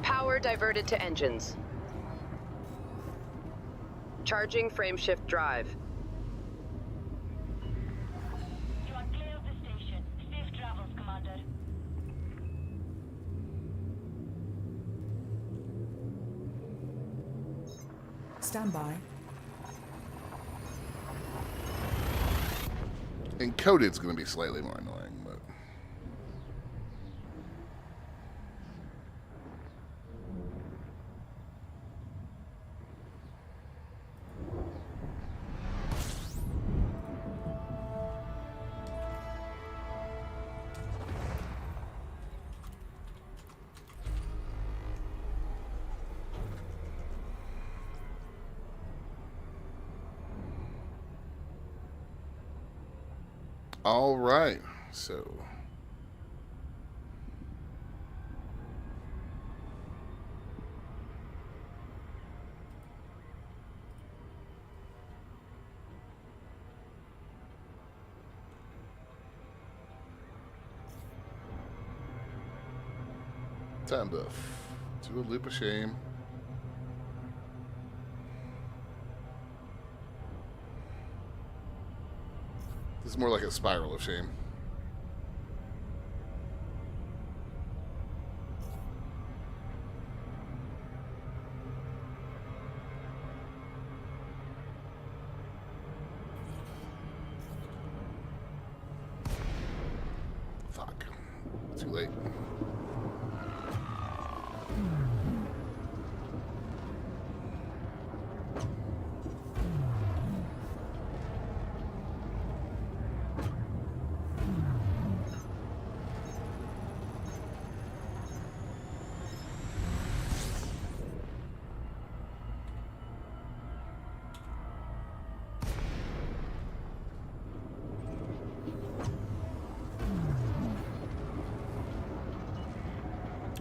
Power diverted to engines. Charging frameshift drive. You are clear of the station. Safe travels, Commander. Stand by. Encoded's going to be slightly more annoying, but all right. So time to do a loop of shame. This is more like a spiral of shame. Fuck. Too late.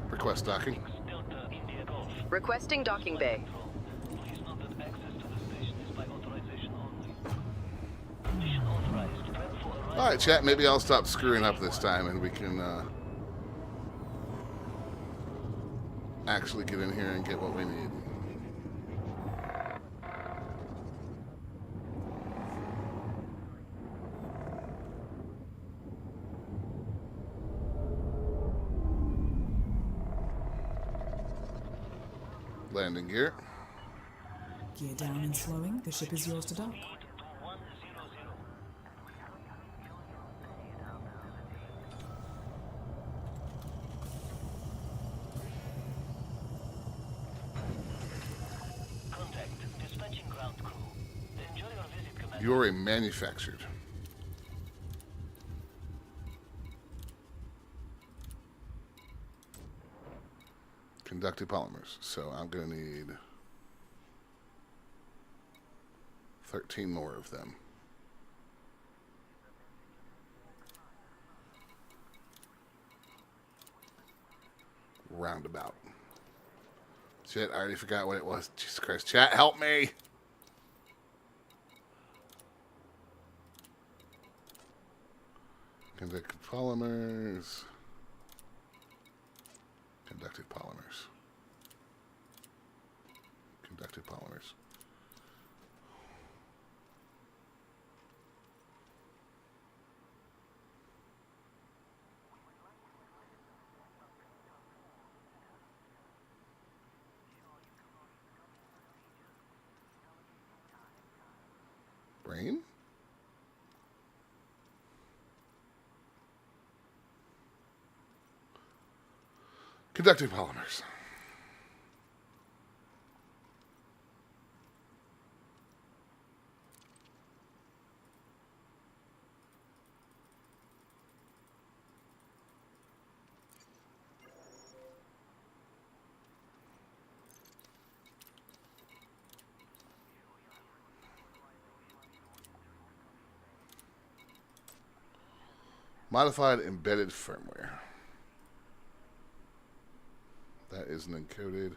Request docking. Delta India Golf. Requesting docking bay. Please note that access to the station is by authorization only. Mission authorized. Prep for arrival. All right, chat. Maybe I'll stop screwing up this time, and we can actually get in here and get what we need. Landing gear. Gear down and slowing. The ship is yours to dock. To 100. Contact. Dispatching ground crew. Enjoy your visit, Commander. You're a manufactured. Conductive polymers. So I'm going to need 13 more of them. Roundabout. Shit, I already forgot what it was. Jesus Christ. Chat, help me! Conductive polymers. Conductive polymers. Conductive polymers. Brain? Conductive polymers. Modified embedded firmware. That isn't encoded.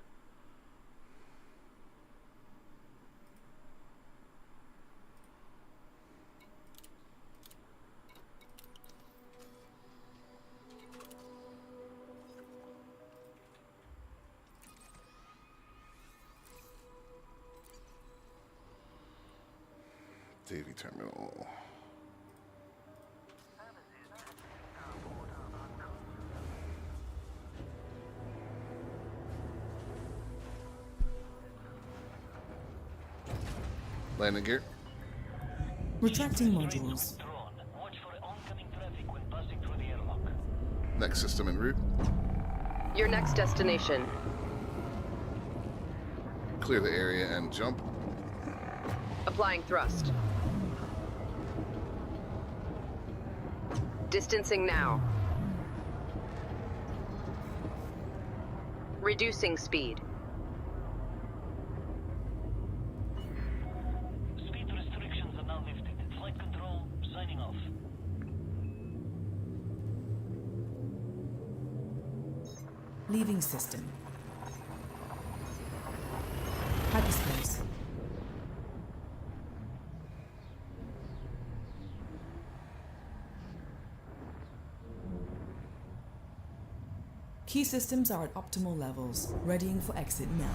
Davy terminal. Landing gear. Retracting modules. Drone, watch for oncoming traffic when passing through the airlock. Next system en route. Your next destination. Clear the area and jump. Applying thrust. Distancing now. Reducing speed. Speed restrictions are now lifted. Flight control signing off. Leaving system. Hyperspace. Key systems are at optimal levels, readying for exit now.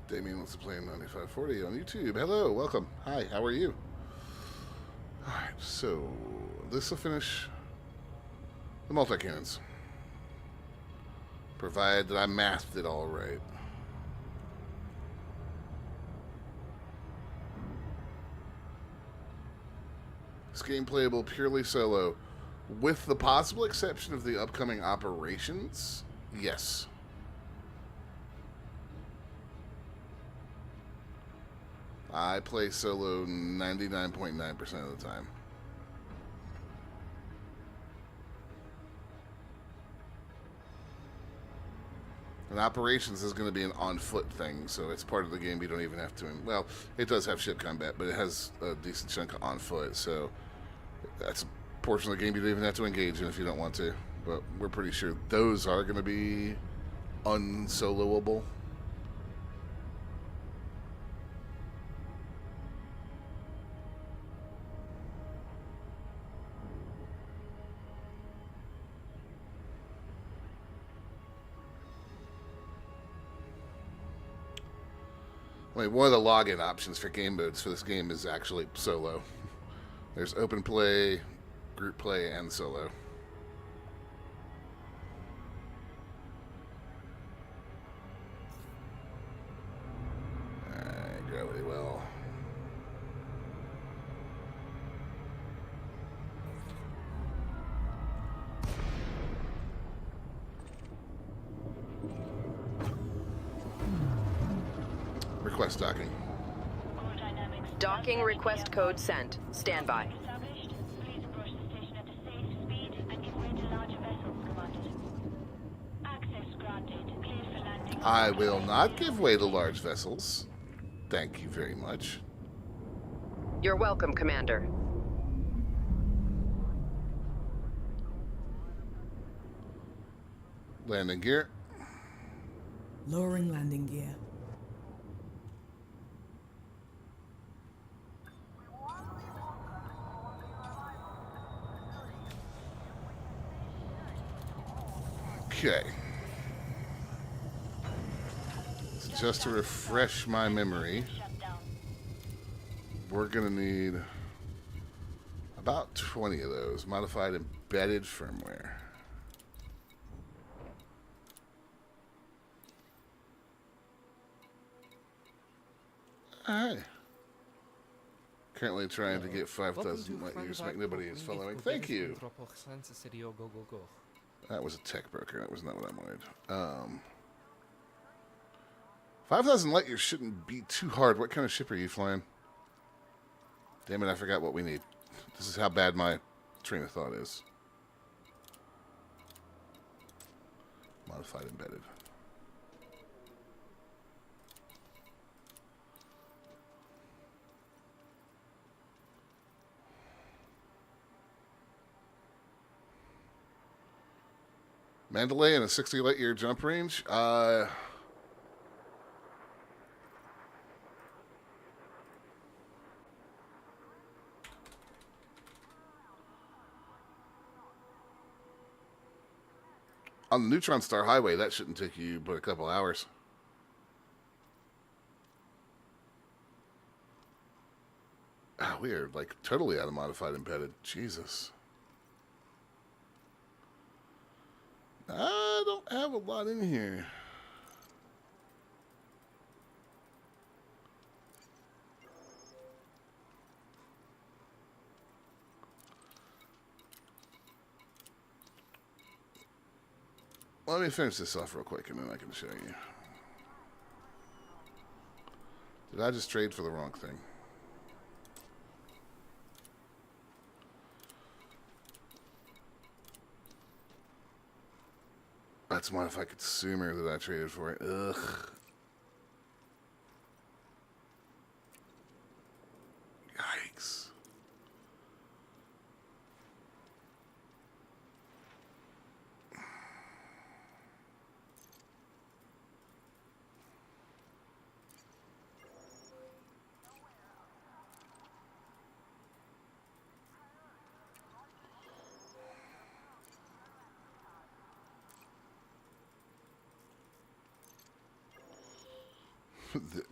Damien wants to play in 9540 on YouTube. Hello, welcome. Hi, how are you? Alright, so this will finish the multi-cannons. Provided that I mathed it all right. This game playable purely solo, with the possible exception of the upcoming operations. Yes. I play solo 99.9% of the time. And operations is going to be an on-foot thing, so it's part of the game you don't even have to... Well, it does have ship combat, but it has a decent chunk of on-foot, so that's a portion of the game you don't even have to engage in if you don't want to. But we're pretty sure those are going to be unsoloable. I mean, one of the login options for game modes for this game is actually solo. There's open play, group play, and solo. Alright, gravity well. Request docking. Core dynamics. Docking request code sent. Standby. Established. Please approach the station at a safe speed and give way to larger vessels, Commander. Access granted. Cleared for landing. I will not give way to large vessels. Thank you very much. You're welcome, Commander. Landing gear. Lowering landing gear. Okay. So just to refresh my memory, we're going to need about 20 of those. Modified embedded firmware. Alright. Currently trying to get Welcome 5,000 to light years. Franvac Nobody is Proponent following. Provenus Thank you. Anthropocentris Sirio Go Go Go. That was a tech broker. That was not what I wanted. 5,000 light years shouldn't be too hard. What kind of ship are you flying? Damn it, I forgot what we need. This is how bad my train of thought is. Modified embedded. Mandalay and a 60 light year jump range. On the Neutron Star Highway, that shouldn't take you but a couple hours. Ah, we are like totally out of modified embedded. Jesus. I don't have a lot in here. Let me finish this off real quick and then I can show you. Did I just trade for the wrong thing? That's modified consumer that I traded for. Ugh. Yikes.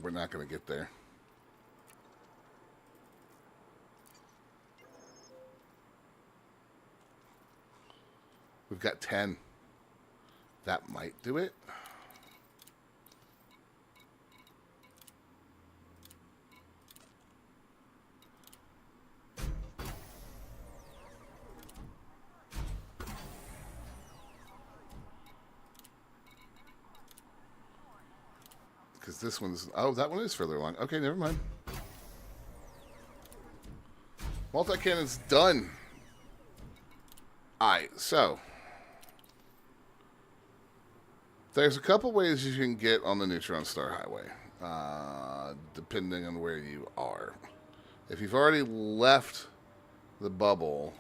We're not going to get there. We've got 10. That might do it. Because this one's... Oh, that one is further along. Okay, never mind. Multi-cannon's done. Alright, so... There's a couple ways you can get on the Neutron Star Highway. Depending on where you are. If you've already left the bubble,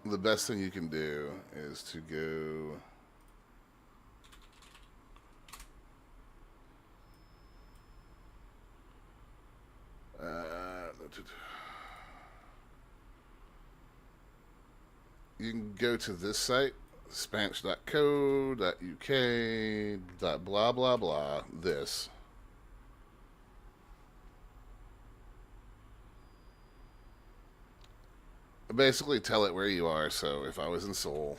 the best thing you can do is to go... you can go to this site, spanch.co.uk, blah, blah, blah, this. Basically tell it where you are, so if I was in Seoul,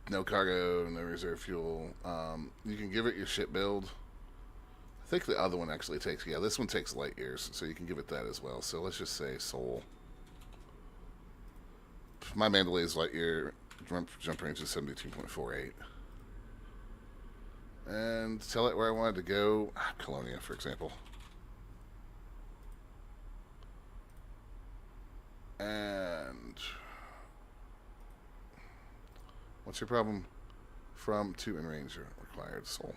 no cargo, no reserve fuel, you can give it your ship build. I think the other one actually takes, yeah, this one takes light years, so you can give it that as well. So let's just say Seoul. My Mandalay's light year jump range is 72.48. And tell it where I wanted to go. Colonia, for example. And what's your problem? From, to, and range required. Seoul.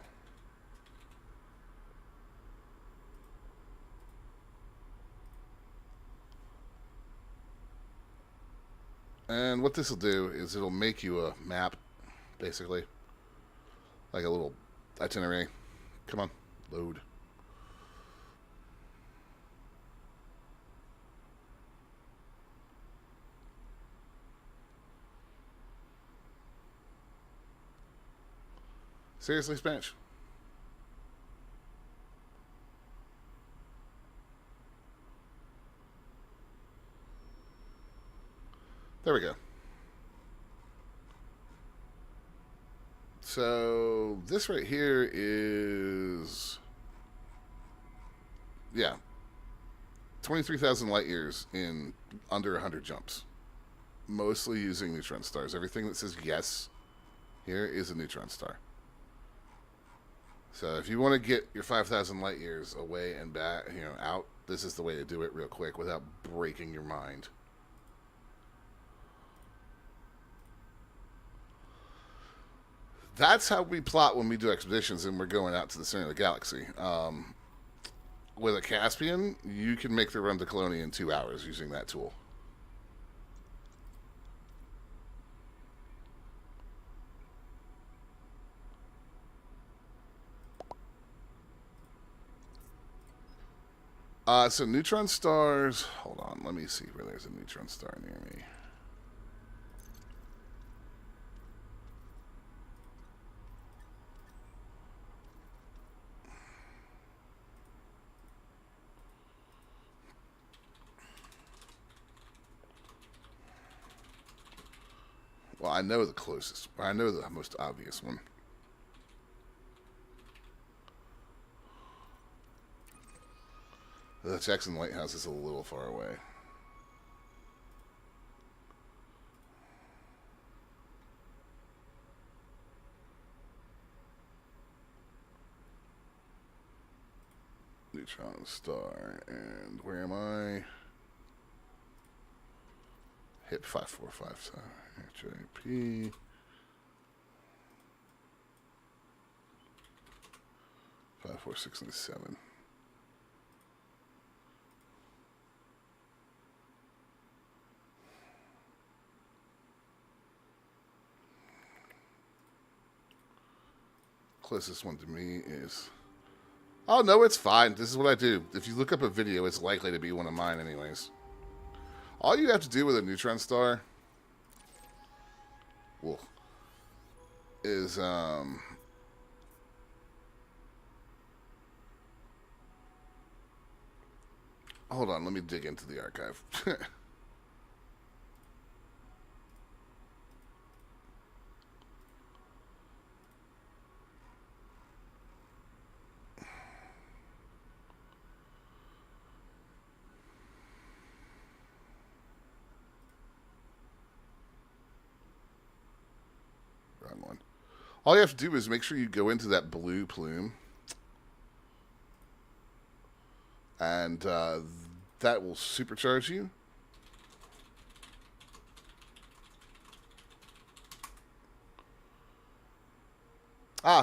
And what this will do is it'll make you a map, basically. Like a little itinerary. Come on, load. Seriously, Spanish? There we go. So this right here is Yeah. 23,000 light years in under 100 jumps. Mostly using neutron stars. Everything that says yes here is a neutron star. So if you want to get your 5,000 light years away and back, out, this is the way to do it real quick without breaking your mind. That's how we plot when we do expeditions and we're going out to the center of the galaxy. With a Caspian, you can make the run to Colonia in 2 hours using that tool. So neutron stars, hold on, let me see where there's a neutron star near me. Well, I know the closest. I know the most obvious one. The Jackson Lighthouse is a little far away. Neutron star, and where am I? Hit 545, so HIP. Five, 4, 6, and 7. Closest one to me is... Oh, no, it's fine. This is what I do. If you look up a video, it's likely to be one of mine anyways. All you have to do with a neutron star... Well, is, hold on, let me dig into the archive. One. All you have to do is make sure you go into that blue plume, and that will supercharge you.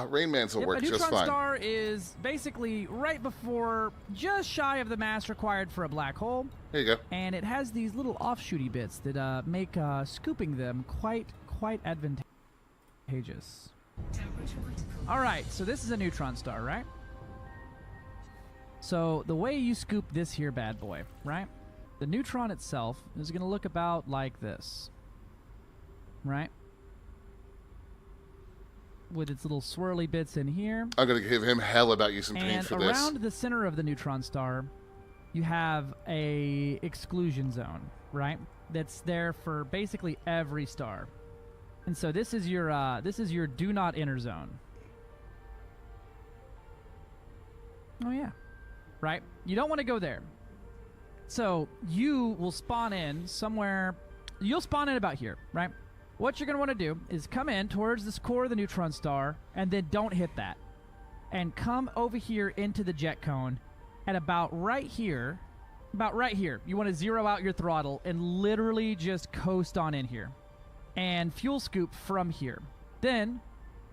Rain Man's will work a just neutron fine. star is basically right before, just shy of the mass required for a black hole. There you go. And it has these little offshooty bits that make scooping them quite advantageous. All right, so this is a neutron star, right? So the way you scoop this here bad boy, right? The neutron itself is going to look about like this, right? With its little swirly bits in here. I'm going to give him hell about using paint And for this. around the center of the neutron star, you have a exclusion zone, right? That's there for basically every star. And so this is your do not enter zone. Oh yeah. Right? You don't want to go there. So you will spawn in somewhere. You'll spawn in about here, right? What you're going to want to do is come in towards this core of the neutron star and then don't hit that. And come over here into the jet cone at about right here. About right here. You want to zero out your throttle and literally just coast on in here. And fuel scoop from here. Then,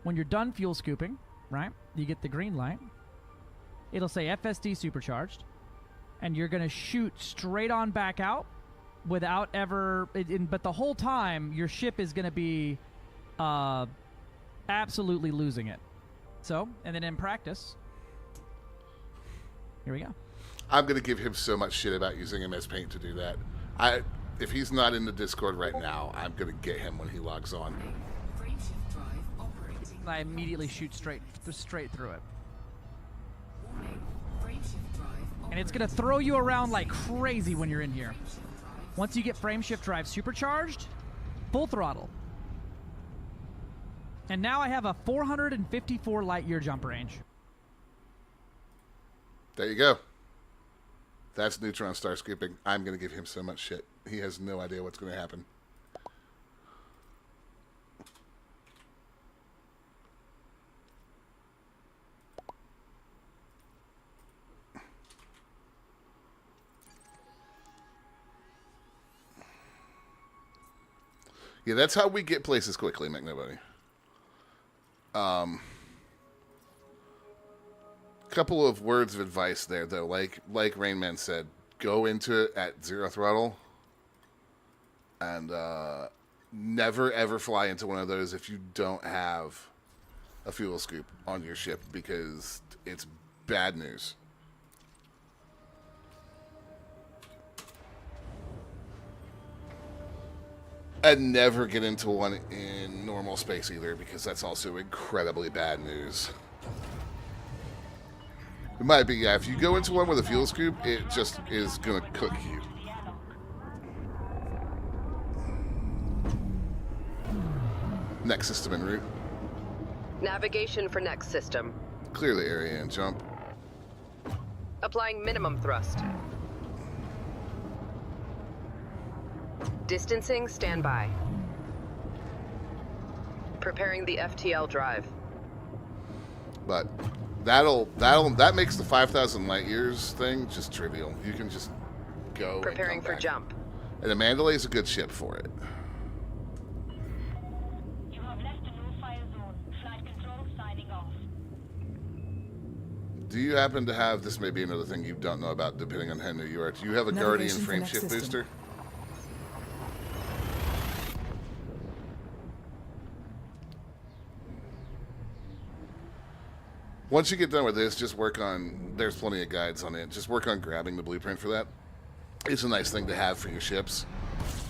when you're done fuel scooping, right, you get the green light. It'll say FSD supercharged. And you're going to shoot straight on back out without ever... but the whole time, your ship is going to be absolutely losing it. So, and then in practice, here we go. I'm going to give him so much shit about using MS Paint to do that. If he's not in the Discord right now, I'm going to get him when he logs on. I immediately shoot straight through it. And it's going to throw you around like crazy when you're in here. Once you get frame shift drive supercharged, full throttle. And now I have a 454 light year jump range. There you go. That's neutron star scooping. I'm going to give him so much shit. He has no idea what's going to happen. Yeah, that's how we get places quickly, McNobody. Couple of words of advice there, though. Like Rainman said, go into it at 0 throttle, and never ever fly into one of those if you don't have a fuel scoop on your ship, because it's bad news. And never get into one in normal space either, because that's also incredibly bad news. It might be, yeah, if you go into one with a fuel scoop, it just is going to cook you. Next system en route. Navigation for next system. Clear the area and jump. Applying minimum thrust. Distancing, standby. Preparing the FTL drive. But that makes the 5,000 light years thing just trivial. You can just go. Preparing and for back. jump. And the Mandalay is a good ship for it. You have left the no-fire zone. Flight control signing off. Do you happen to have, this may be another thing you don't know about depending on how new you are, do you have a Guardian Navigation for frame next shift system. booster? Once you get done with this, just work on, there's plenty of guides on it, just work on grabbing the blueprint for that. It's a nice thing to have for your ships.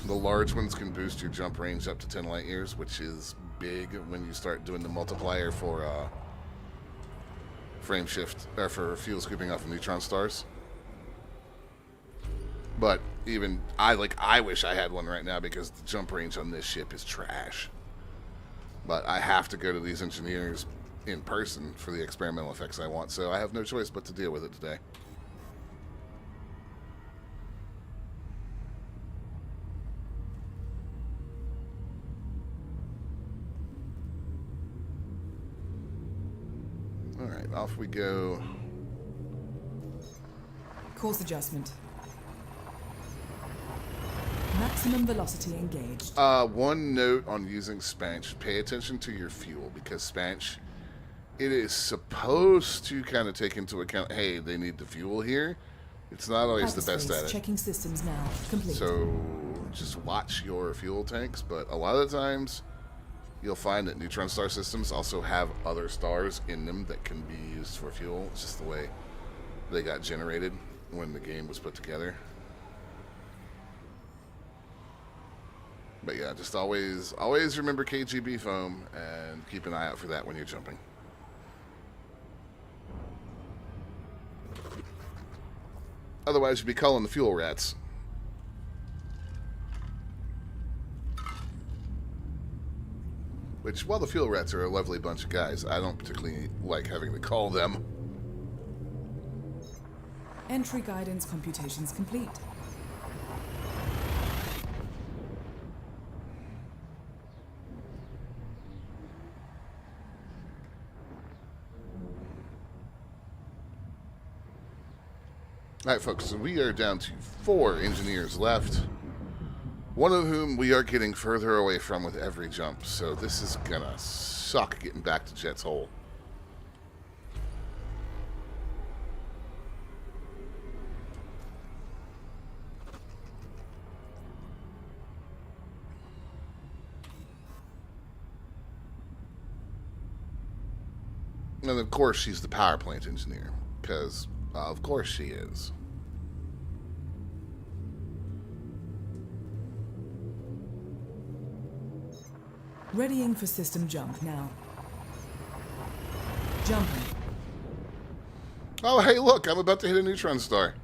The large ones can boost your jump range up to 10 light years, which is big when you start doing the multiplier for frame shift, or for fuel scooping off of neutron stars. But even, I wish I had one right now, because the jump range on this ship is trash. But I have to go to these engineers in person for the experimental effects I want, so I have no choice but to deal with it today. Alright, off we go. Course adjustment. Maximum velocity engaged. One note on using Spanch. Pay attention to your fuel, because Spanch, it is supposed to kind of take into account, hey, they need the fuel here. It's not always the best Hyperspace at it. Checking systems now. Complete. So just watch your fuel tanks, but a lot of the times you'll find that neutron star systems also have other stars in them that can be used for fuel. It's just the way they got generated when the game was put together. But yeah, just always remember KGB foam and keep an eye out for that when you're jumping. Otherwise, you'd be calling the fuel rats. Which, while the fuel rats are a lovely bunch of guys, I don't particularly like having to call them. Entry guidance computations complete. Alright folks, so we are down to 4 engineers left. One of whom we are getting further away from with every jump, so this is gonna suck getting back to Jet's hole. And of course she's the power plant engineer, because of course she is. Readying for system jump now. Jumping. Oh, hey, look, I'm about to hit a neutron star.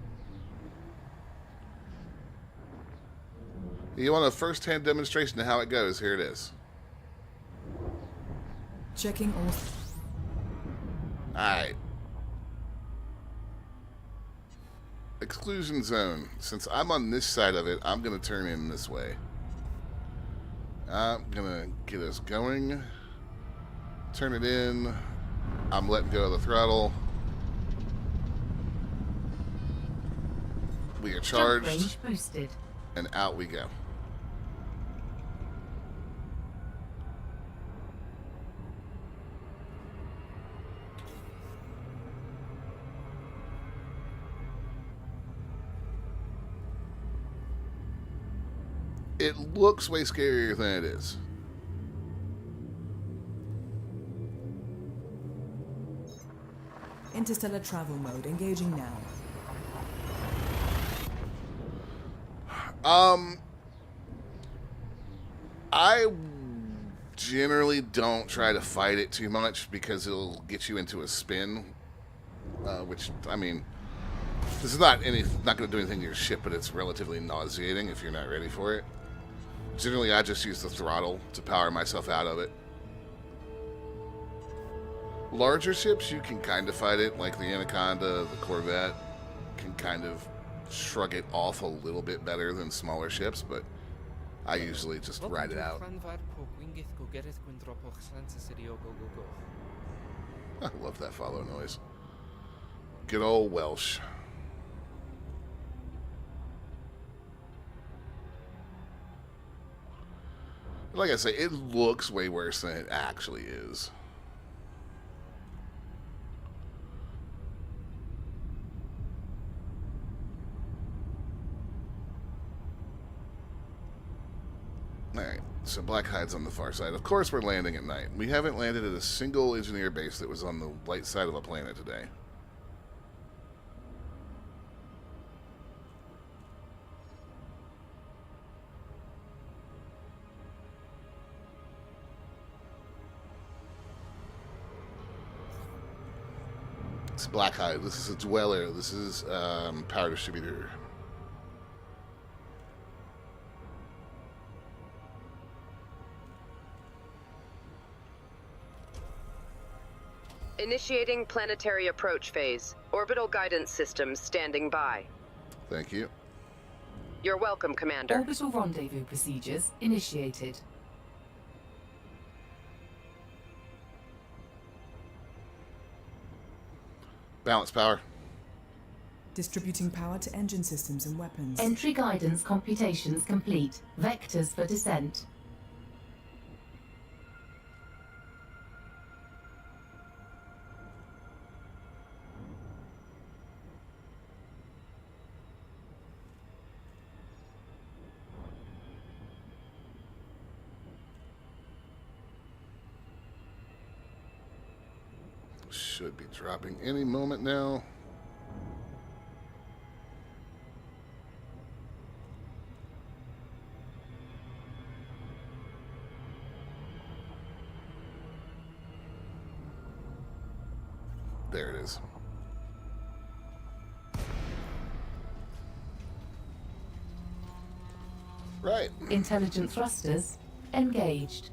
You want a first-hand demonstration of how it goes? Here it is. Checking all. Alright. exclusion zone. Since I'm on this side of it, I'm going to turn in this way. I'm going to get us going. Turn it in. I'm letting go of the throttle. We are Jump range charged, boosted. and out we go. It looks way scarier than it is. Interstellar travel mode engaging now. I generally don't try to fight it too much because it'll get you into a spin. Which, I mean, this is not going to do anything to your ship, but it's relatively nauseating if you're not ready for it. Generally, I just use the throttle to power myself out of it. Larger ships, you can kind of fight it, like the Anaconda, the Corvette, can kind of shrug it off a little bit better than smaller ships, but I usually just ride it out. I love that follow noise. Good old Welsh. Like I say, it looks way worse than it actually is. Alright, so Black Hide's on the far side. Of course we're landing at night. We haven't landed at a single engineer base that was on the light side of a planet today. It's Black Hide. This is a dweller. This is power distributor. Initiating planetary approach phase. Orbital guidance systems standing by. Thank you. You're welcome, Commander. Orbital rendezvous procedures initiated. Balance power. Distributing power to engine systems and weapons. Entry guidance computations complete. Vectors for descent. Should be dropping any moment now. There it is. Right. Intelligent thrusters engaged.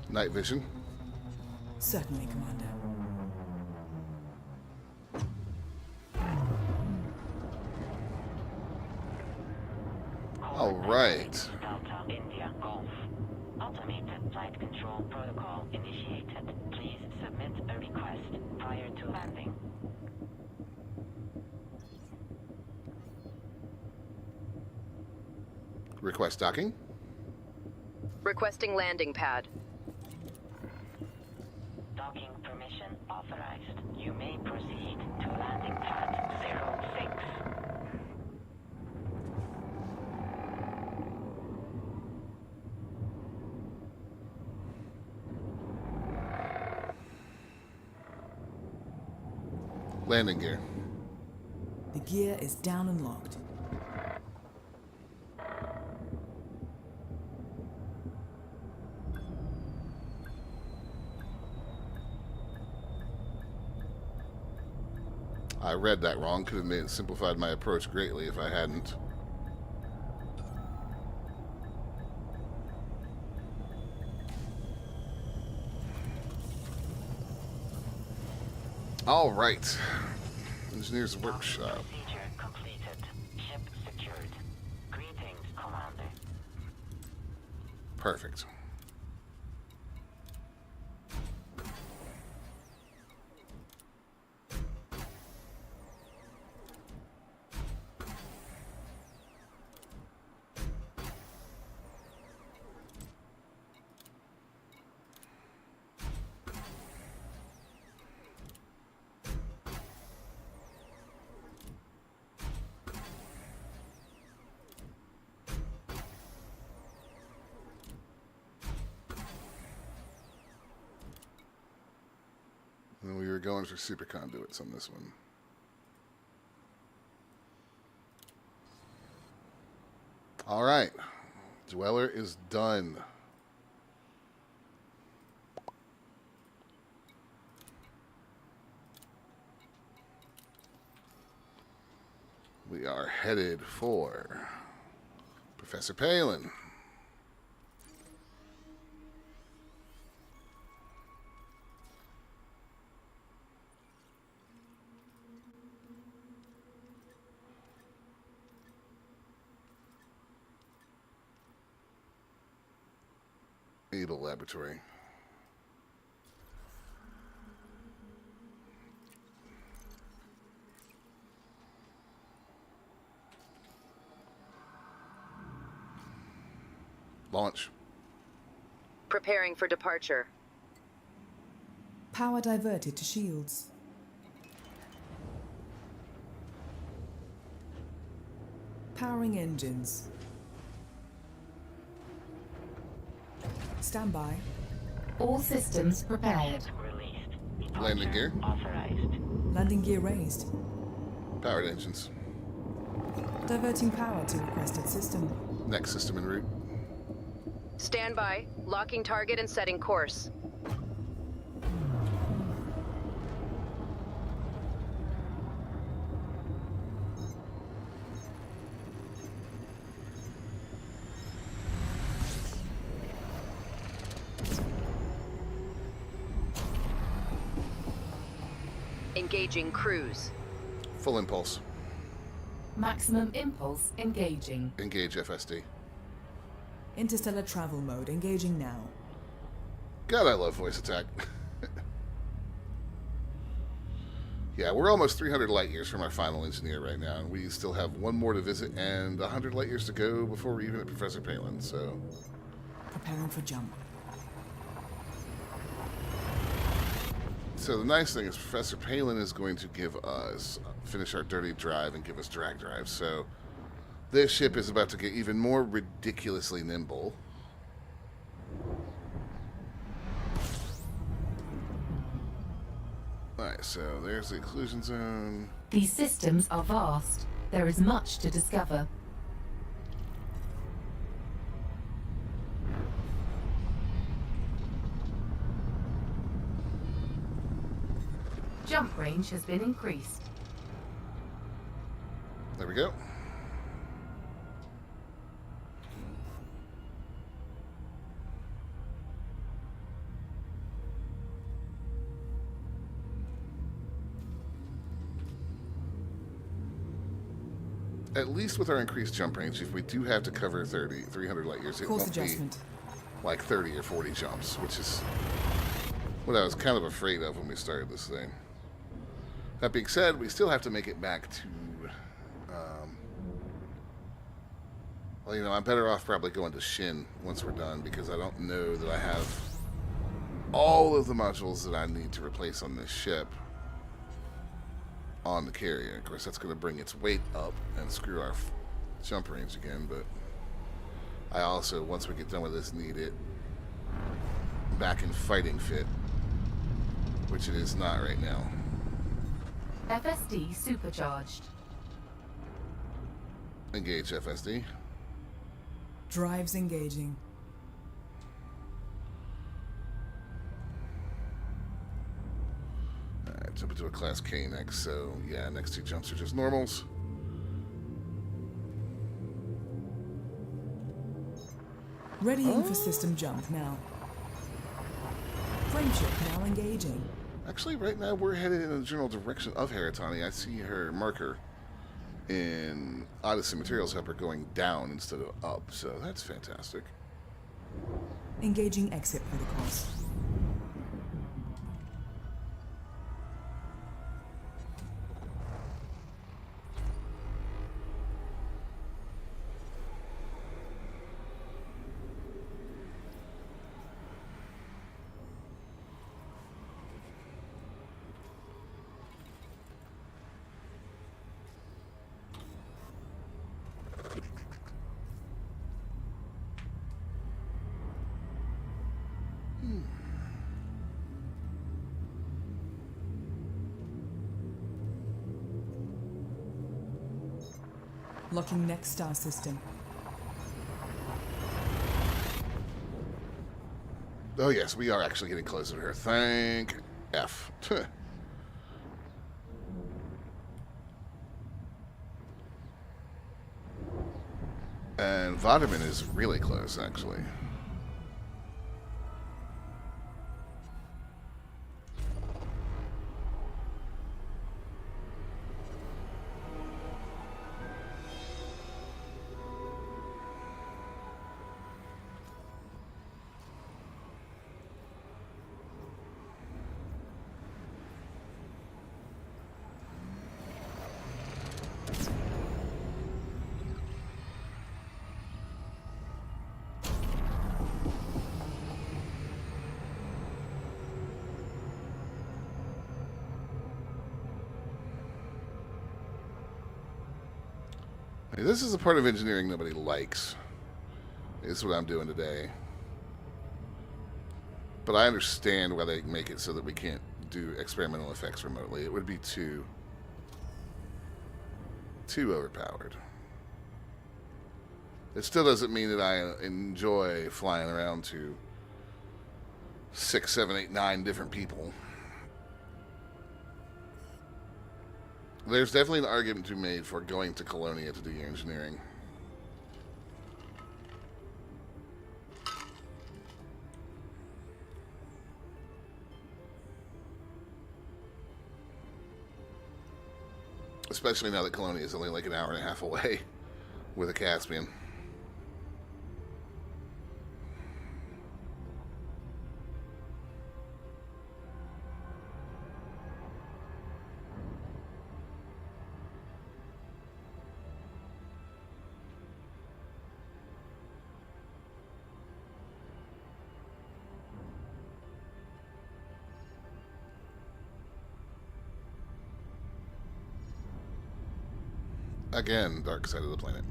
Night vision. Certainly, Commander. All right. Delta India Golf. Automated flight control protocol initiated. Please submit a request prior to landing. Request docking. Requesting landing pad. Docking permission authorized. You may proceed to landing pad 06. Landing gear. The gear is down and locked. I read that wrong. Could have made it simplified my approach greatly if I hadn't. All right. Engineer's workshop. Procedure completed. Ship secured. Greetings, Commander. Perfect. And we were going for super conduits on this one. All right. Dweller is done. We are headed for Professor Palin. Able Laboratory. Launch. Preparing for departure. Power diverted to shields. Powering engines. Standby. All systems prepared. Released. Landing gear. Authorized. Landing gear raised. Powered engines. Diverting power to requested system. Next system en route. Standby. Locking target and setting course. Engaging cruise. Full impulse. Maximum impulse engaging. Engage FSD. Interstellar travel mode engaging now. God, I love voice attack. Yeah, we're almost 300 light years from our final engineer right now, and we still have one more to visit and 100 light years to go before we're even at Professor Palin, so... Preparing for jump. So the nice thing is Professor Palin is going to give us, finish our dirty drive and give us drag drive, so this ship is about to get even more ridiculously nimble. Alright, so there's the occlusion zone. These systems are vast. There is much to discover. Jump range has been increased. There we go. At least with our increased jump range, if we do have to cover 300 light years, it Course won't adjustment. be like 30 or 40 jumps, which is what I was kind of afraid of when we started this thing. That being said, we still have to make it back to, well, you know, I'm better off probably going to Shin once we're done, because I don't know that I have all of the modules that I need to replace on this ship on the carrier. Of course, that's going to bring its weight up and screw our jump range again, but I also, once we get done with this, need it back in fighting fit, which it is not right now. FSD supercharged. Engage FSD. Drives engaging. Jump into a Class K next, so yeah, next 2 jumps are just normals. Readying for system jump now. Frameship now engaging. Actually, right now we're headed in the general direction of Heratani. I see her marker in Odyssey Materials Helper going down instead of up, so that's fantastic. Engaging exit protocols. Locking next star system. Oh yes, we are actually getting closer to her. Thank F. And Vitamin is really close, actually. Hey, this is a part of engineering nobody likes. This is what I'm doing today. But I understand why they make it so that we can't do experimental effects remotely. It would be too overpowered. It still doesn't mean that I enjoy flying around to 6, 7, 8, 9 different people. There's definitely an argument to be made for going to Colonia to do your engineering. Especially now that Colonia is only like an hour and a half away with a Caspian. Again, dark side of the planet.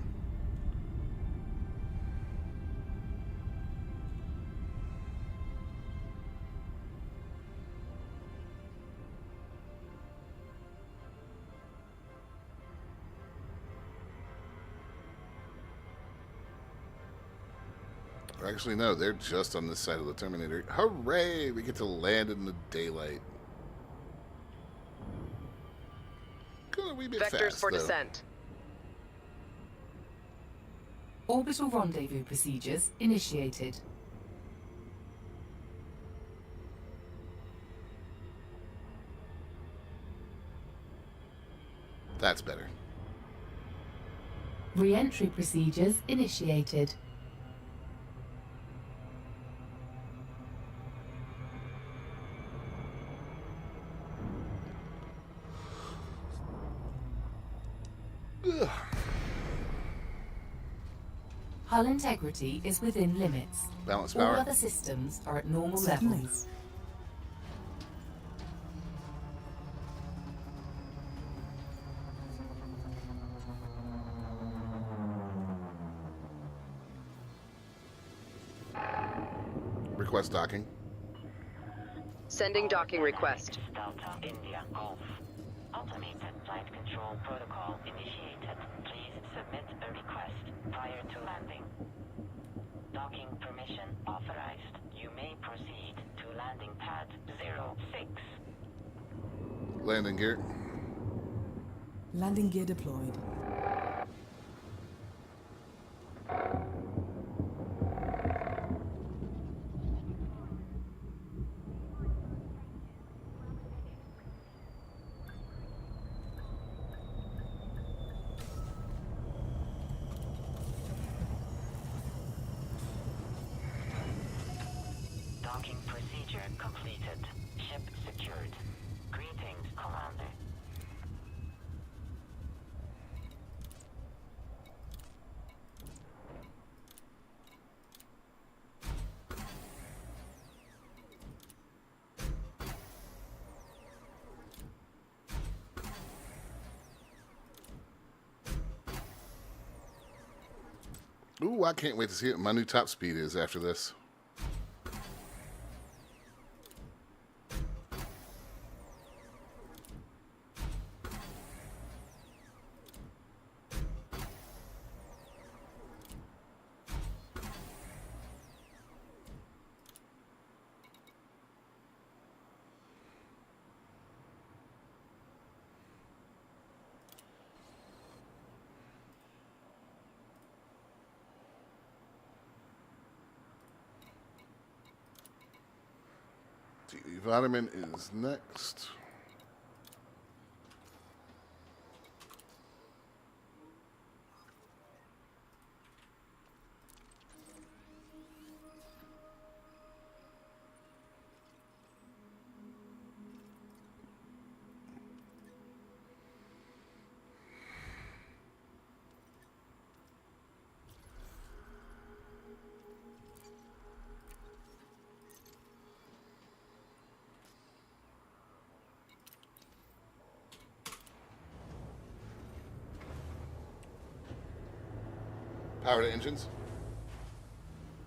Actually, no, they're just on this side of the Terminator. Hooray! We get to land in the daylight. Going a wee bit Vectors fast, for though. descent. Orbital rendezvous procedures initiated. That's better. Re-entry procedures initiated. Ugh. Hull integrity is within limits. Balance All power. other systems are at normal Certainly. levels. Request docking. Sending docking request. Delta India Golf. Automated flight control protocol initiated. Please submit a request prior to landing. Docking permission authorized. You may proceed to landing pad 06. Landing gear. Landing gear deployed. Docking procedure completed. Ship secured. Greetings, Commander. Ooh, I can't wait to see what my new top speed is after this. The vitamin is next. Power to engines.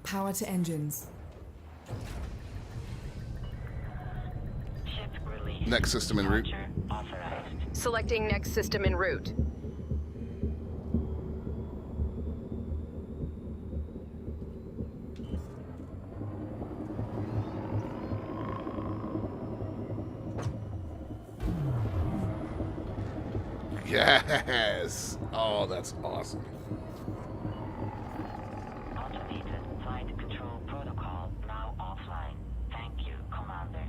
Power to engines. Ship released. Next system en route. Departure authorized. Selecting next system en route. Yes. Oh, that's awesome. Automated flight control protocol now offline. Thank you, Commander.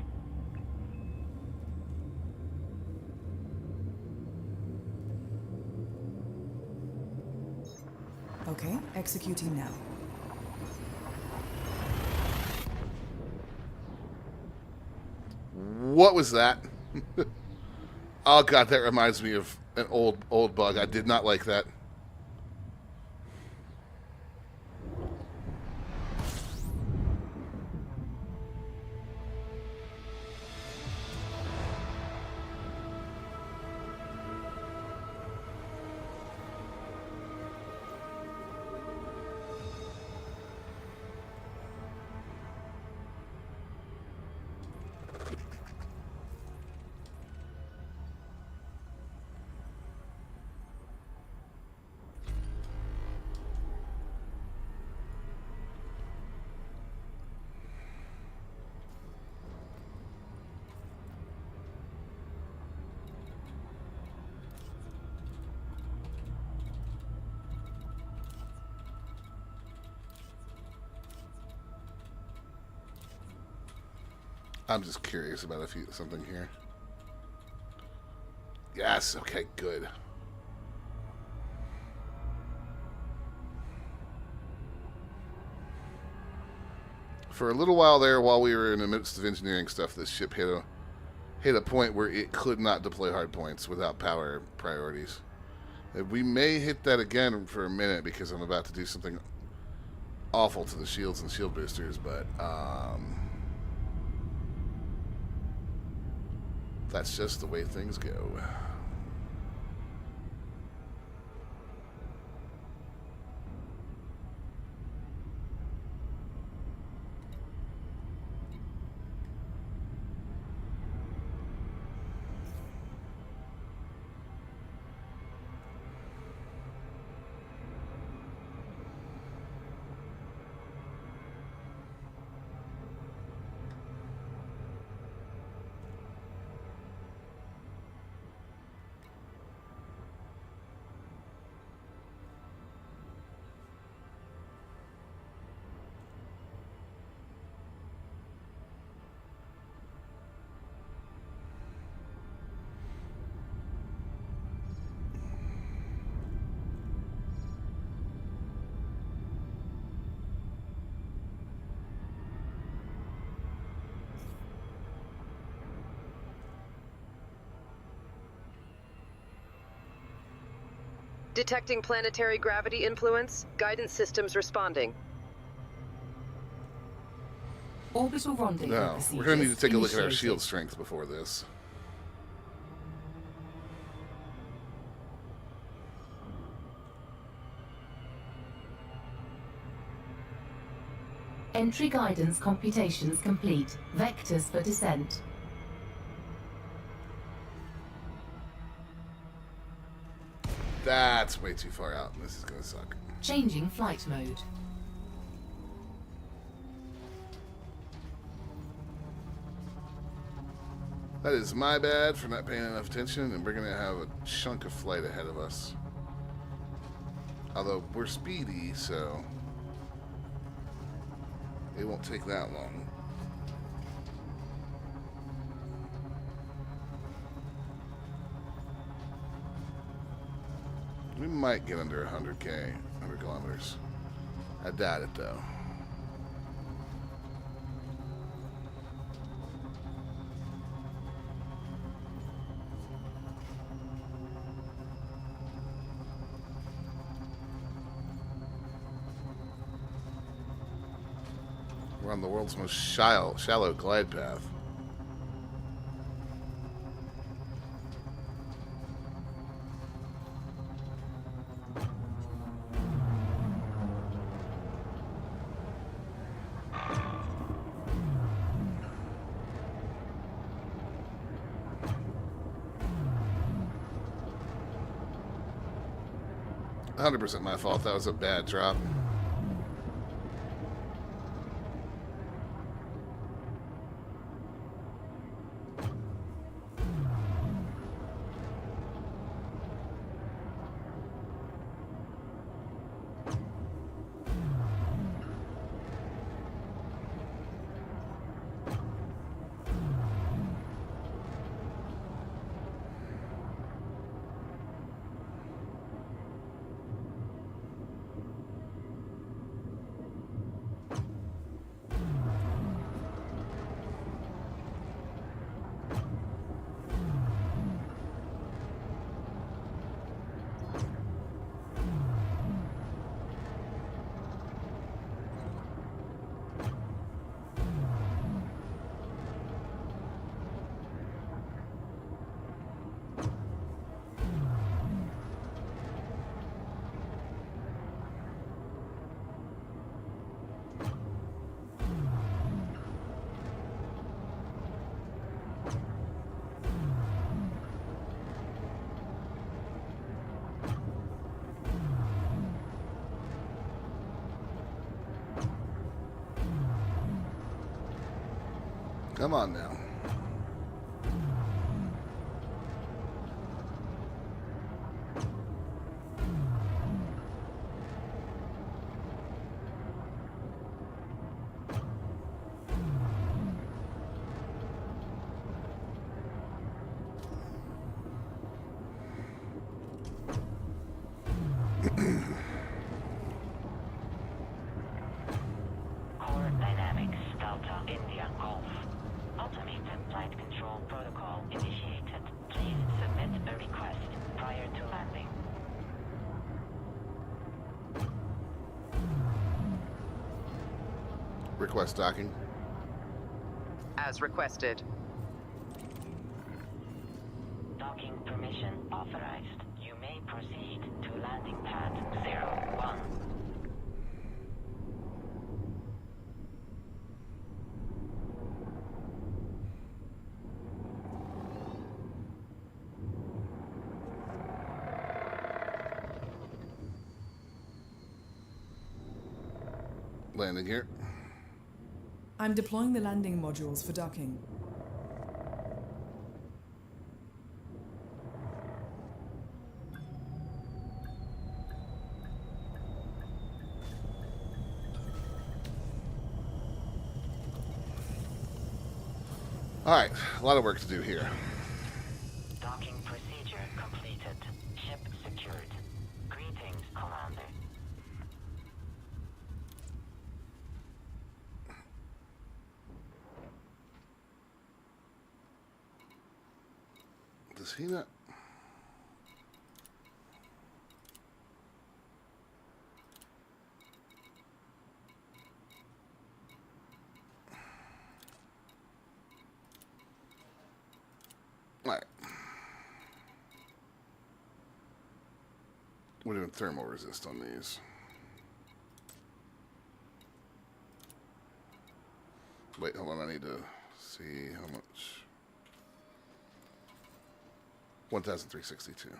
Okay, executing now. What was that? Oh god, that reminds me of an old bug. I did not like that. I'm just curious about something here. Yes, okay, good. For a little while there, while we were in the midst of engineering stuff, this ship hit a point where it could not deploy hard points without power priorities. We may hit that again for a minute because I'm about to do something awful to the shields and shield boosters, but that's just the way things go. Detecting planetary gravity influence. Guidance systems responding. Orbital rendezvous No, procedures we're going to need to take a look at our initiated. shield strength before this. Entry guidance computations complete. Vectors for descent. That's way too far out. This is going to suck. Changing flight mode. That is my bad for not paying enough attention, and we're going to have a chunk of flight ahead of us. Although we're speedy, so it won't take that long. We might get under 100K, 100 kilometers. I doubt it, though. We're on the world's most shallow glide path. %100% my fault. That was a bad drop. Come on now. Core Dynamics, Delta, India, Golf. Automated flight control protocol initiated. Please submit a request prior to landing. Request docking. As requested. Docking permission authorized. You may proceed to landing pad 01. Landing here. I'm deploying the landing modules for docking. Alright, a lot of work to do here. Docking procedure completed. Ship secured. Greetings, Commander. Does he not? All right. We're doing thermal resist on these. Wait, hold on. I need to see how much. 1,362.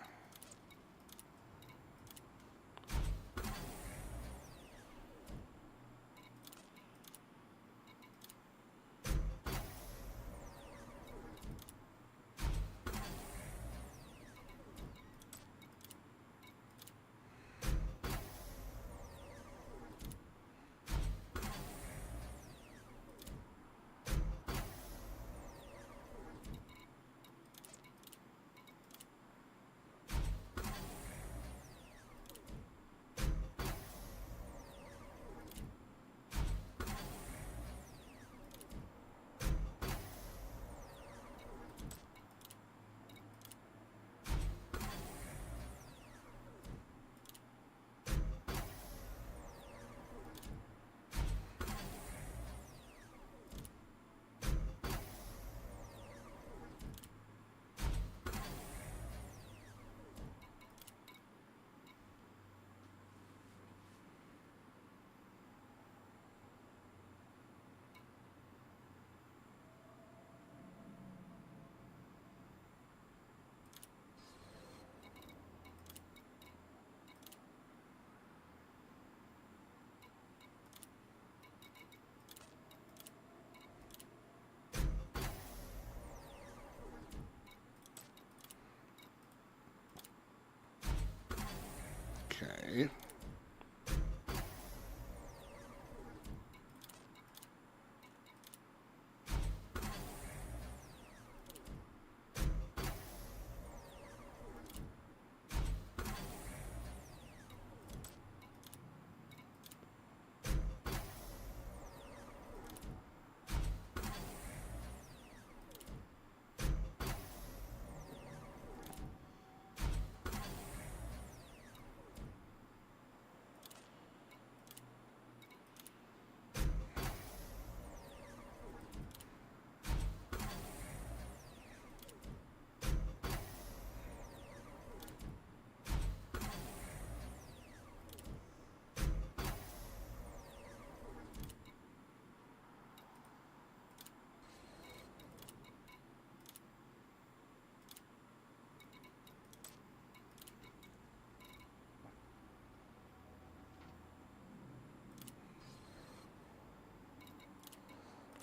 Okay.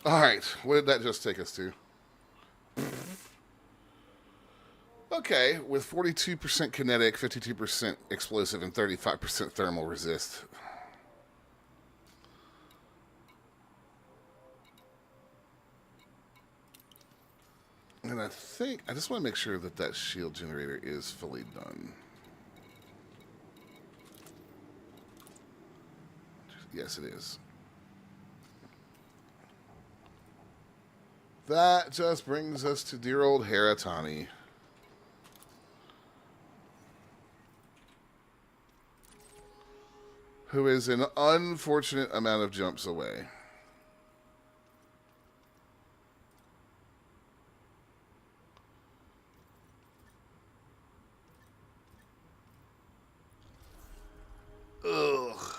All right. What did that just take us to? Okay, with 42% kinetic, 52% explosive, and 35% thermal resist. And I think, I just want to make sure that that shield generator is fully done. Yes, it is. That just brings us to dear old Haratani. Who is an unfortunate amount of jumps away. Ugh.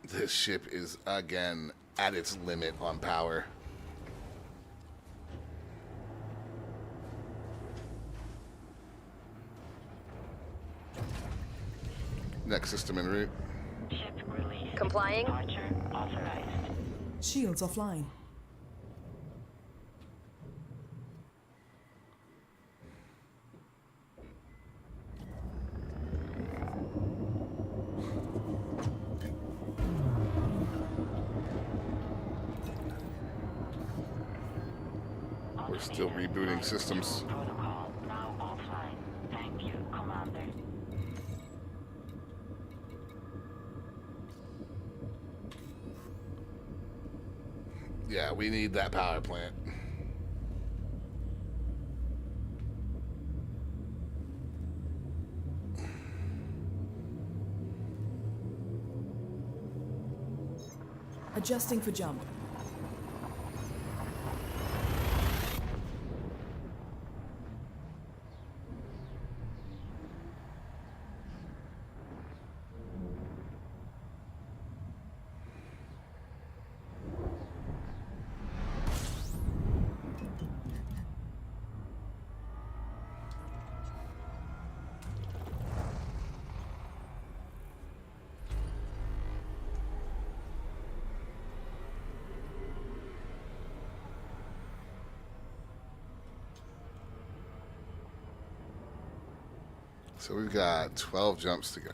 This ship is, again, at its limit on power. Next system en route. Ship release. Complying. Departure authorized. Shields offline. We're still rebooting systems. Protocol now offline. Thank you, Commander. Yeah, we need that power plant. Adjusting for jump. So we've got 12 jumps to go.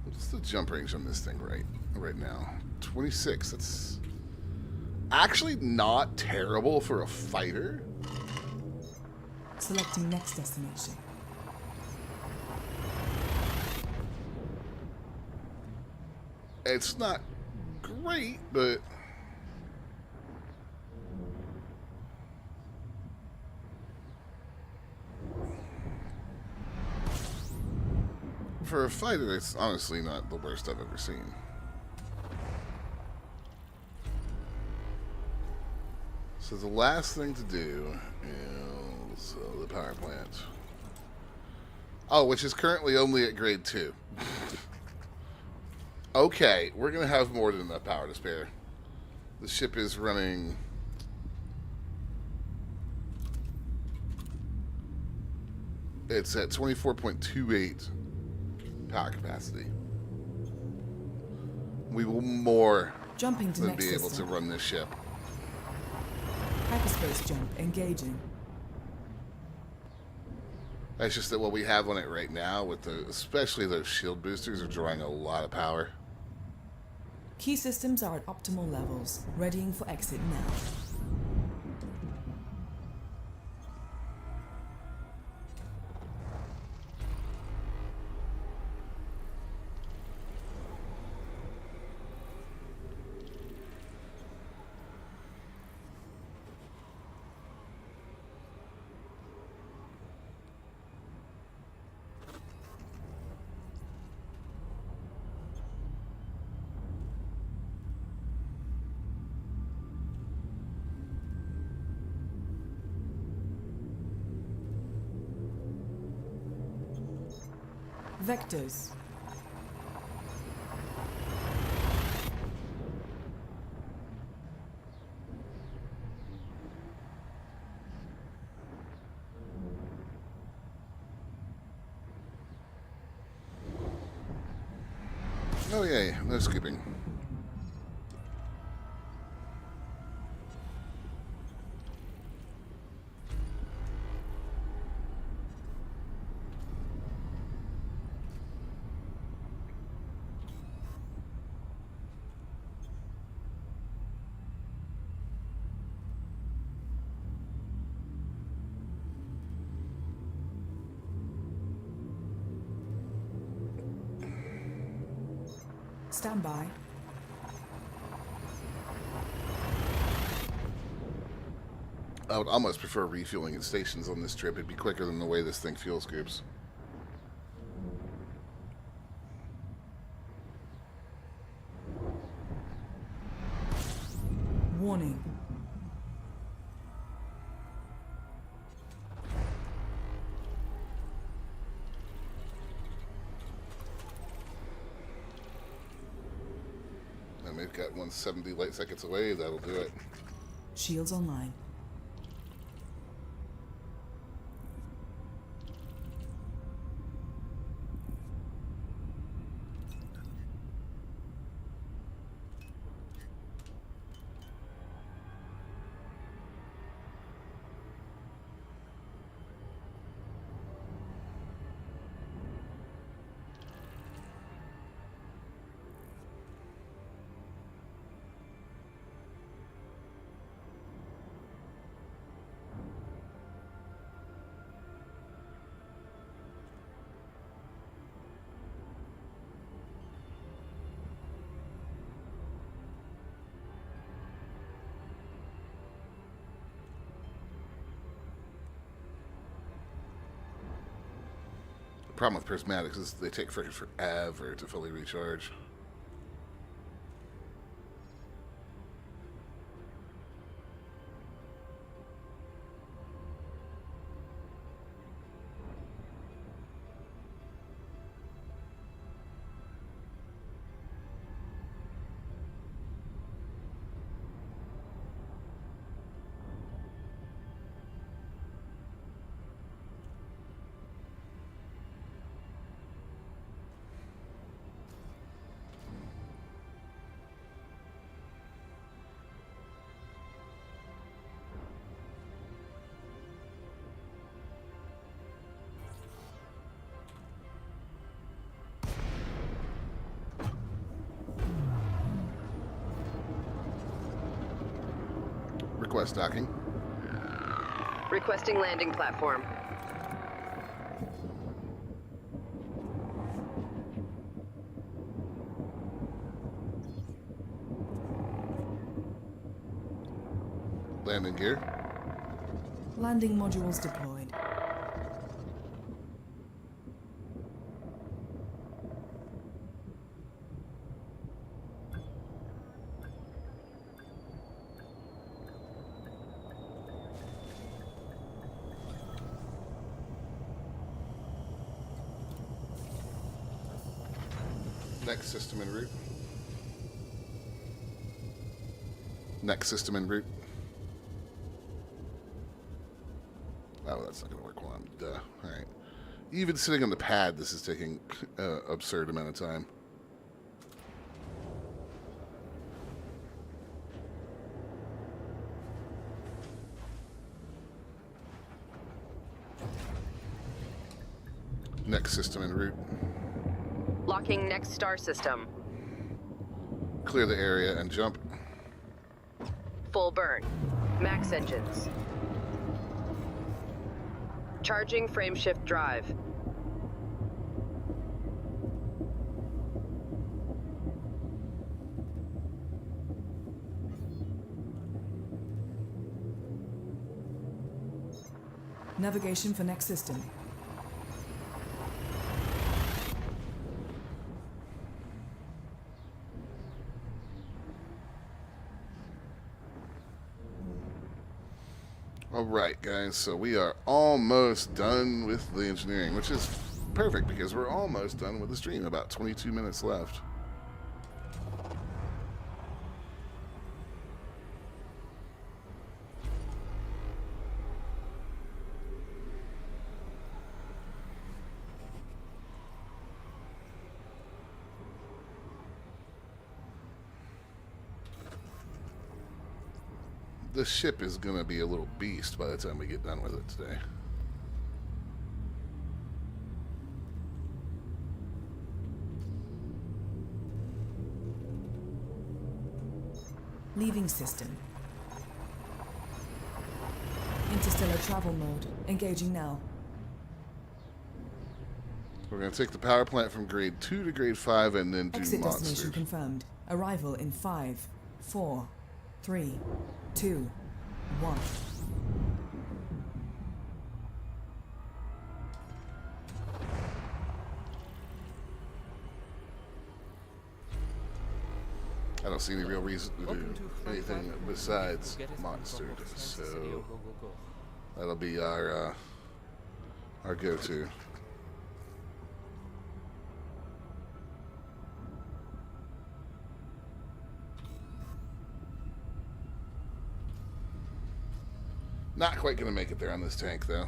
What's the jump range on this thing right now? 26. That's actually not terrible for a fighter. Selecting next destination. It's not great, but for a fighter, it's honestly not the worst I've ever seen. So the last thing to do is the power plant. Oh, which is currently only at grade 2. Okay, we're going to have more than enough power to spare. The ship is running... It's at 24.28 power capacity. We will more Jumping to than next be able to system. run this ship. Hyperspace jump engaging. That's just that what we have on it right now, with especially those shield boosters, are drawing a lot of power. Key systems are at optimal levels, readying for exit now. Vectors. Oh yeah, no skipping. Stand by. I would almost prefer refueling at stations on this trip. It'd be quicker than the way this thing fuel scoops. Warning. And we've got 170 light seconds away. That'll do it. Shields online. The problem with prismatics is they take freaking forever to fully recharge. Request docking. Requesting landing platform. Landing gear. Landing modules deployed. Next system en route. Next system en route. Oh, that's not going to work while I'm... Duh. Alright. Even sitting on the pad, this is taking an absurd amount of time. Next system en route. Locking next star system. Clear the area and jump. Full burn. Max engines. Charging frameshift drive. Navigation for next system. Alright, guys, so we are almost done with the engineering, which is perfect because we're almost done with the stream. About 22 minutes left. The ship is going to be a little beast by the time we get done with it today. Leaving system. Interstellar travel mode. Engaging now. We're going to take the power plant from grade 2 to grade 5 and then do Exit monsters. destination confirmed. Arrival in 5, 4, 3, 2, 1. I don't see any real reason to do Welcome to anything Frankfurt. besides Get us monsters, from Kansas so City, go, go, go. that'll be our go-to. Not quite gonna make it there on this tank, though.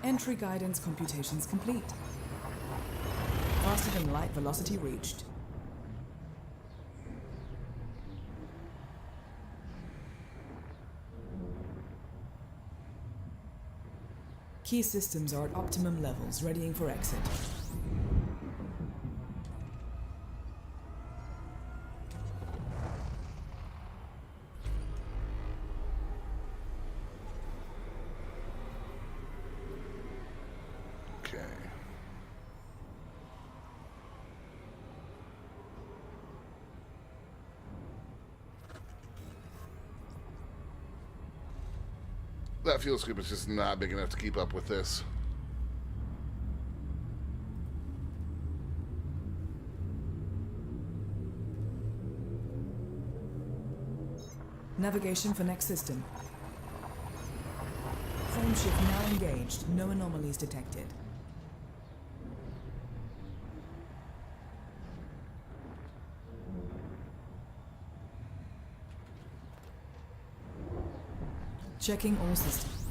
Entry guidance computations complete. Faster than light velocity reached. Key systems are at optimum levels, readying for exit. Okay. That fuel scoop is just not big enough to keep up with this. Navigation for next system. Frame shift now engaged. No anomalies detected. Checking all systems.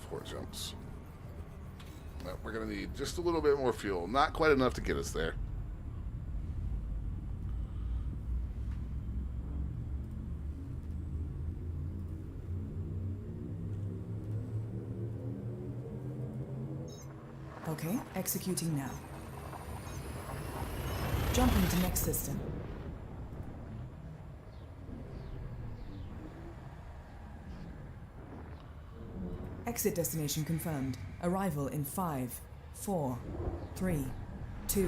Four jumps. But we're going to need just a little bit more fuel. Not quite enough to get us there. Okay, executing now. Jumping to next system. Exit destination confirmed. Arrival in 5, 4, 3, 2,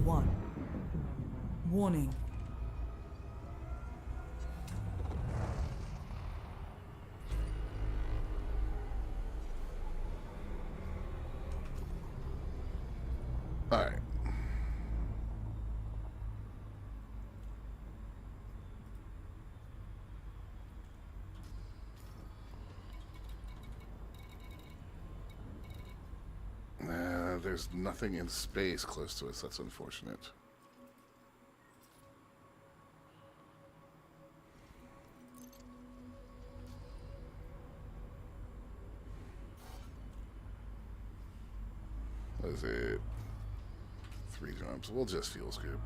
1. Warning. All right. There's nothing in space close to us. That's unfortunate. What is it? 3 jumps. We'll just fuel scoop.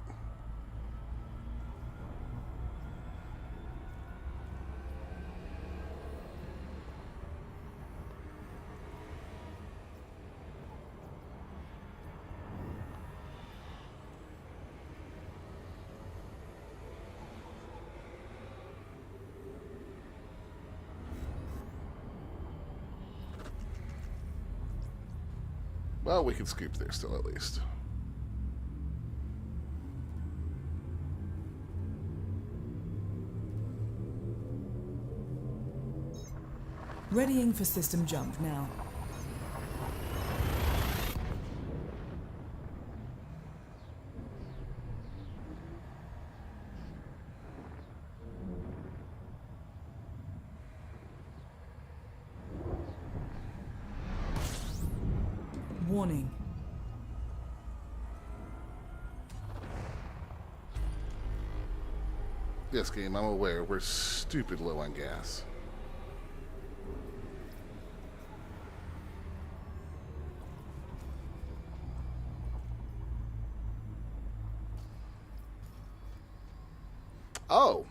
Well, we can scoop there still at least. Readying for system jump now. Warning. Yes, game, I'm aware. We're stupid low on gas. Oh!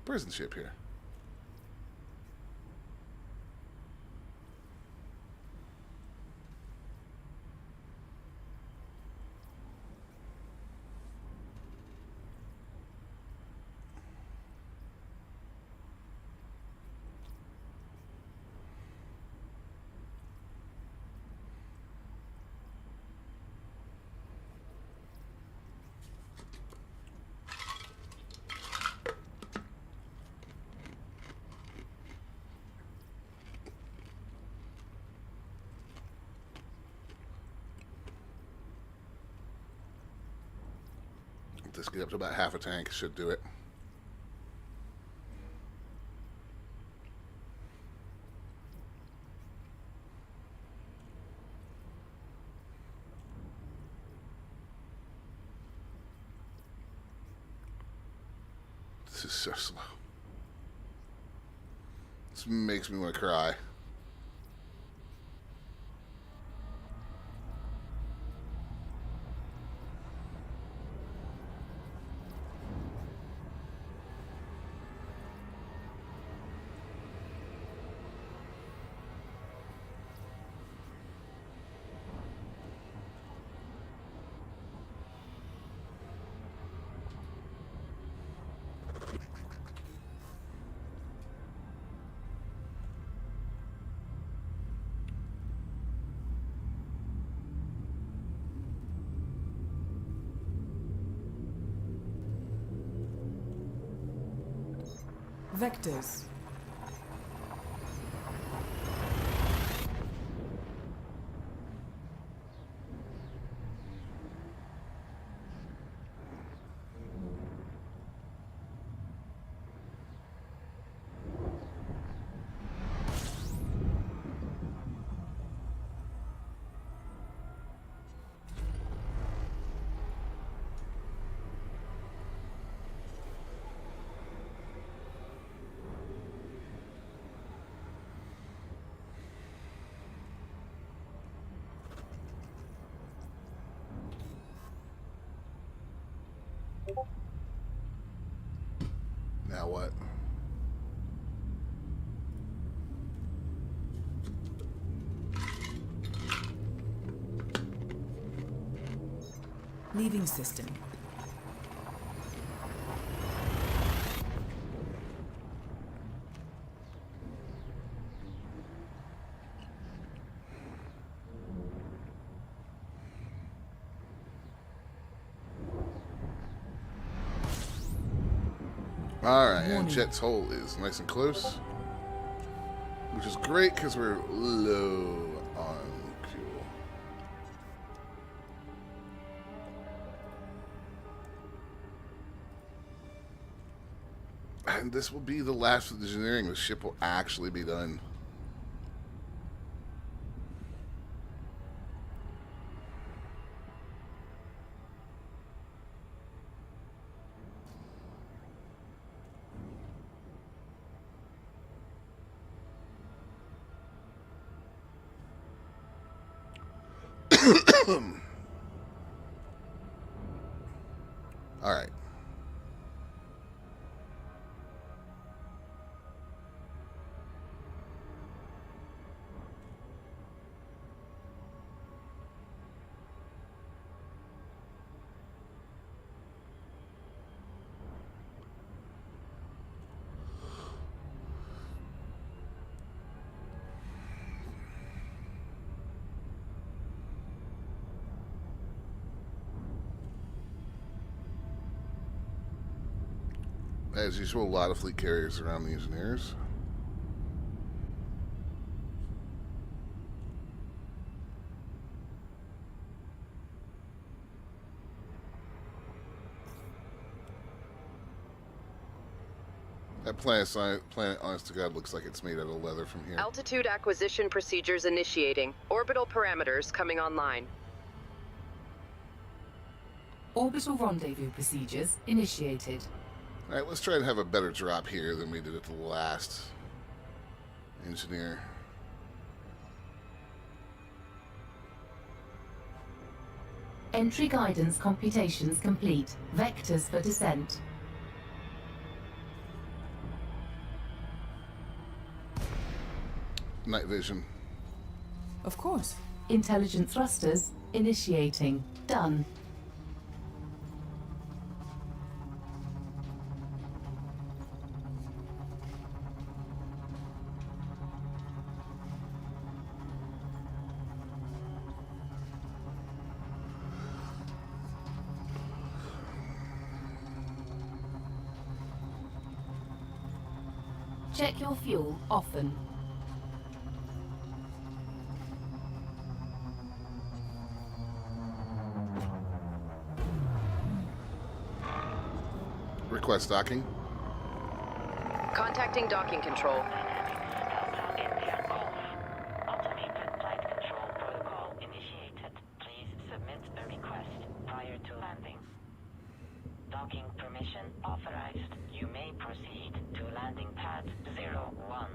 Prison ship here. Let's get up to about half a tank. Should do it. This is so slow. This makes me want to cry. Vectors. Now what? Leaving system. Alright, and Warning. Jet's hole is nice and close. Which is great because we're low on fuel. And this will be the last of the engineering. The ship will actually be done. All right. As usual, a lot of fleet carriers around the engineers. That planet, honest to God, looks like it's made out of leather from here. Altitude acquisition procedures initiating. Orbital parameters coming online. Orbital rendezvous procedures initiated. All right, let's try and have a better drop here than we did at the last engineer. Entry guidance computations complete. Vectors for descent. Night vision. Of course. Intelligent thrusters initiating. Done. Check your fuel often. Request docking. Contacting docking control. Delta India Golf. Automated flight control protocol initiated. Please submit a request prior to landing. Docking permission authorized. You may proceed to landing pad 01.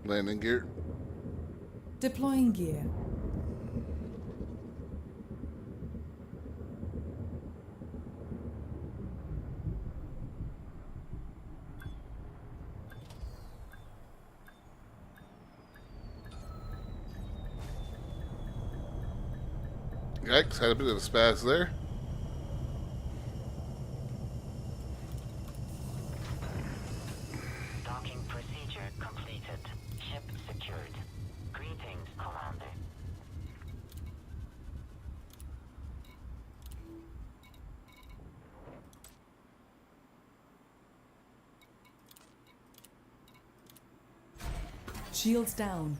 Landing gear. Deploying gear. Yikes, had a bit of a spaz there. Docking proceed. Shields down.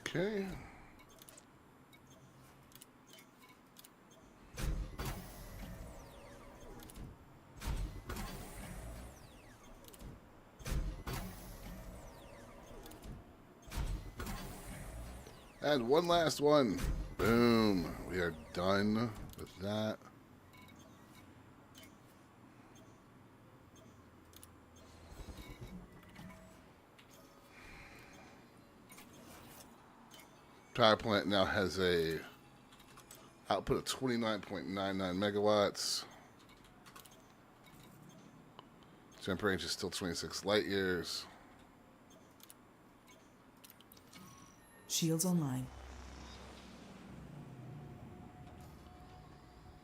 Okay. And one last one. Boom. We are done with that. Power plant now has a output of 29.99 megawatts. Jump range is still 26 light years. Shields online.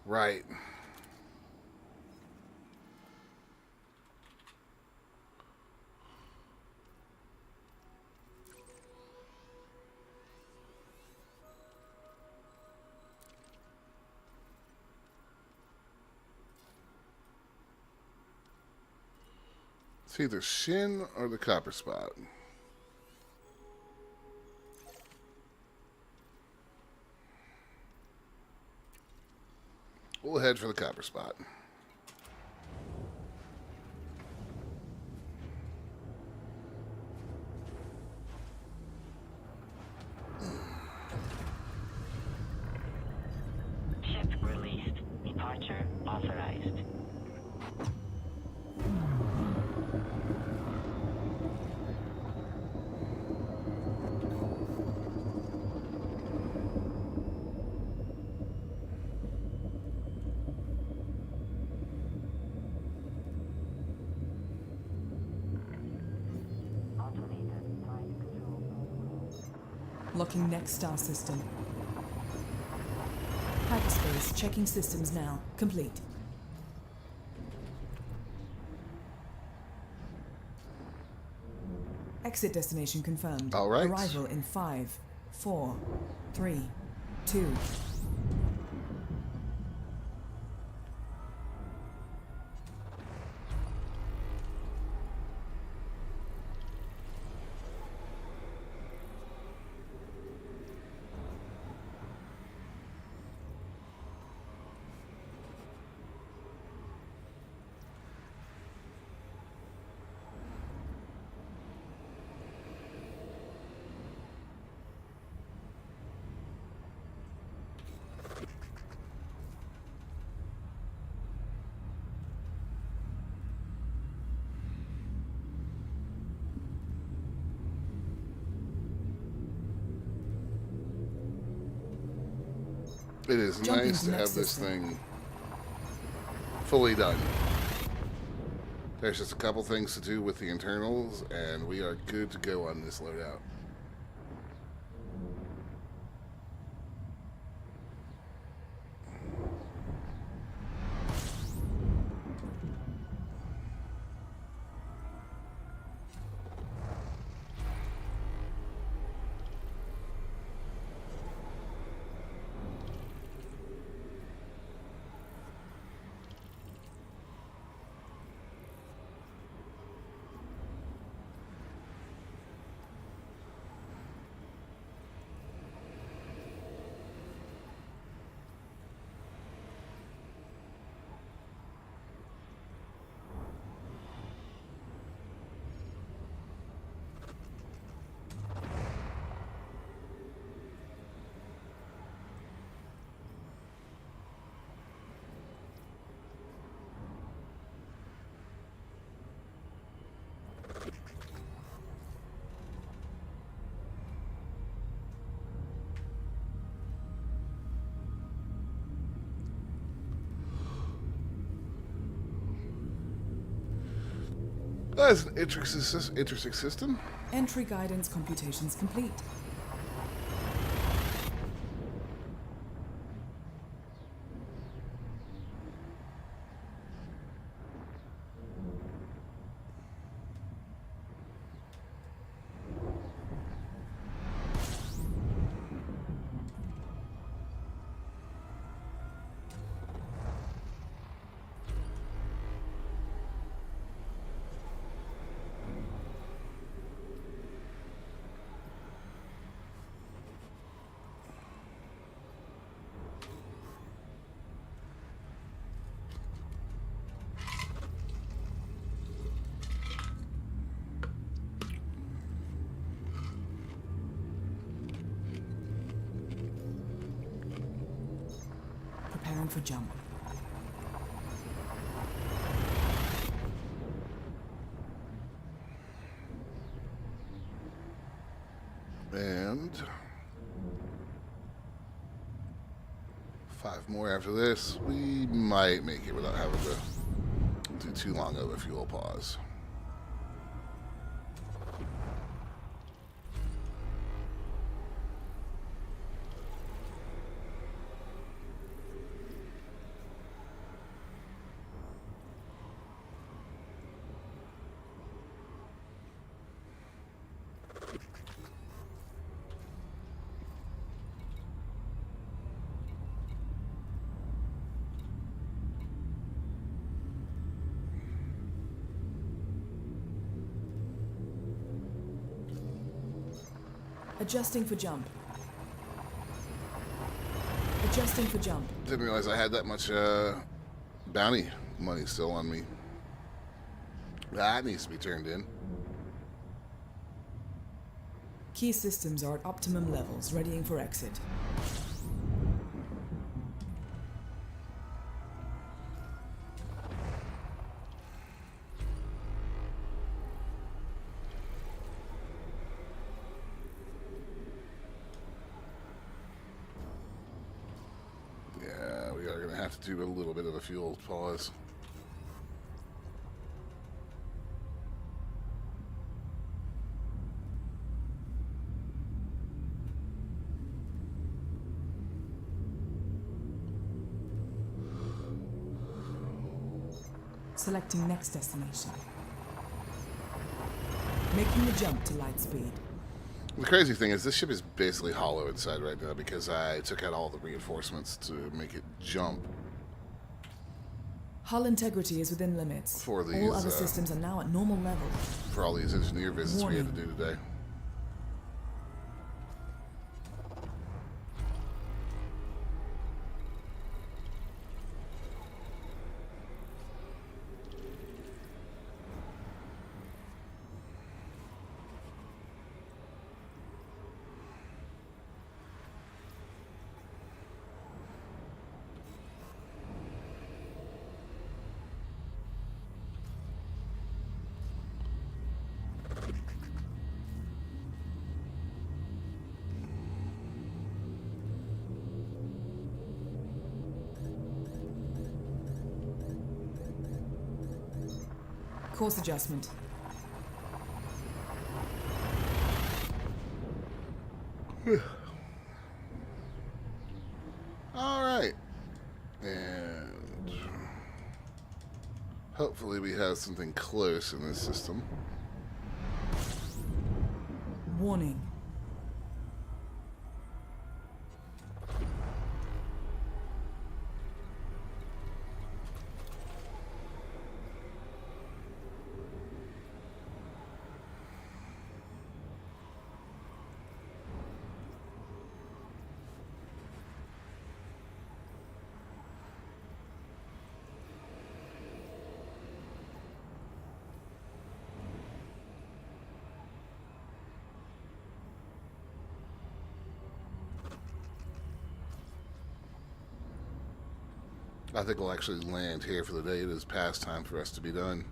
Right. It's either Shin or the Copper Spot. We'll head for the Copper Spot. Ship released. Departure authorized. Locking next star system. Hyperspace checking systems now. Complete. Exit destination confirmed. All right. Arrival in 5, 4, 3, 2. It is Jumping nice to to next have this system. thing fully done. There's just a couple things to do with the internals, and we are good to go on this loadout. That's an interesting system. Entry guidance computations complete. preparing for jump. And 5 more after this. We might make it without having to do too long of a fuel pause. Adjusting for jump. Adjusting for jump. Didn't realize I had that much bounty money still on me. That needs to be turned in. Key systems are at optimum levels, readying for exit. Yeah, we are going to have to do a little bit of a fuel pause. Selecting next destination. Making the jump to light speed. The crazy thing is this ship is basically hollow inside right now because I took out all the reinforcements to make it jump. Hull integrity is within limits. For these, all other systems are now at normal level. For all these engineer visits we had to Warning. do today. Course adjustment. All right. And hopefully we have something close in this system. Warning. I think we'll actually land here for the day. It is past time for us to be done.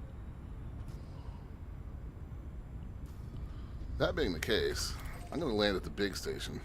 That being the case, I'm going to land at the big station.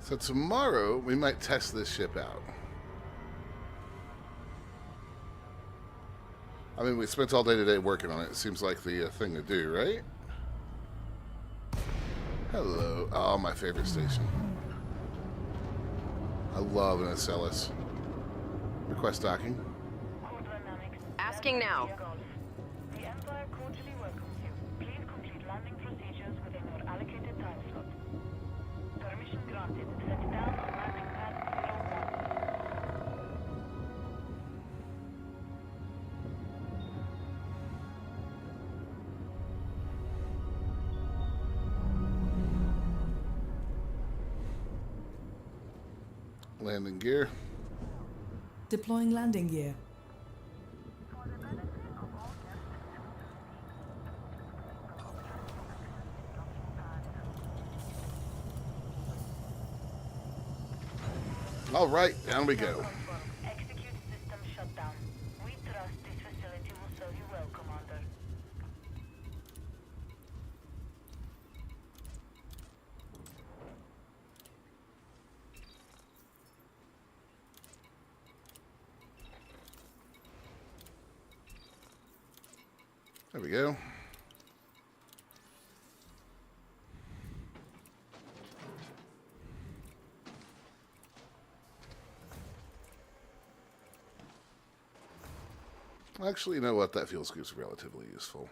So tomorrow, we might test this ship out. I mean, we spent all day today working on it. It seems like the thing to do, right? Hello. Oh, my favorite station. I love an SLS. Request docking. Asking now. The Empire cordially welcomes you. Please complete landing procedures within your allocated time slot. Permission granted. Set down on landing pad 01. Landing gear. Deploying landing gear. All right, down we go. Execute system shutdown. We trust this facility will serve you well, Commander. There we go. Actually, you know what? That fuel scoop's relatively useful.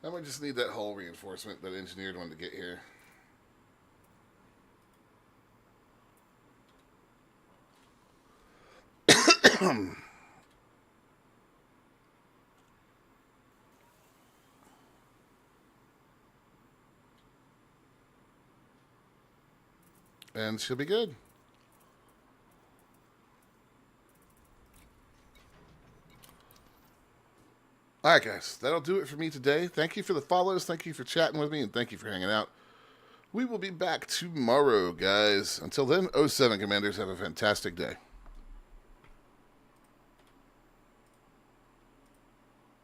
Now we just need that hull reinforcement that engineered one to get here. And she'll be good. All right, guys, that'll do it for me today. Thank you for the follows. Thank you for chatting with me, and thank you for hanging out. We will be back tomorrow, guys. Until then, 07 Commanders, have a fantastic day.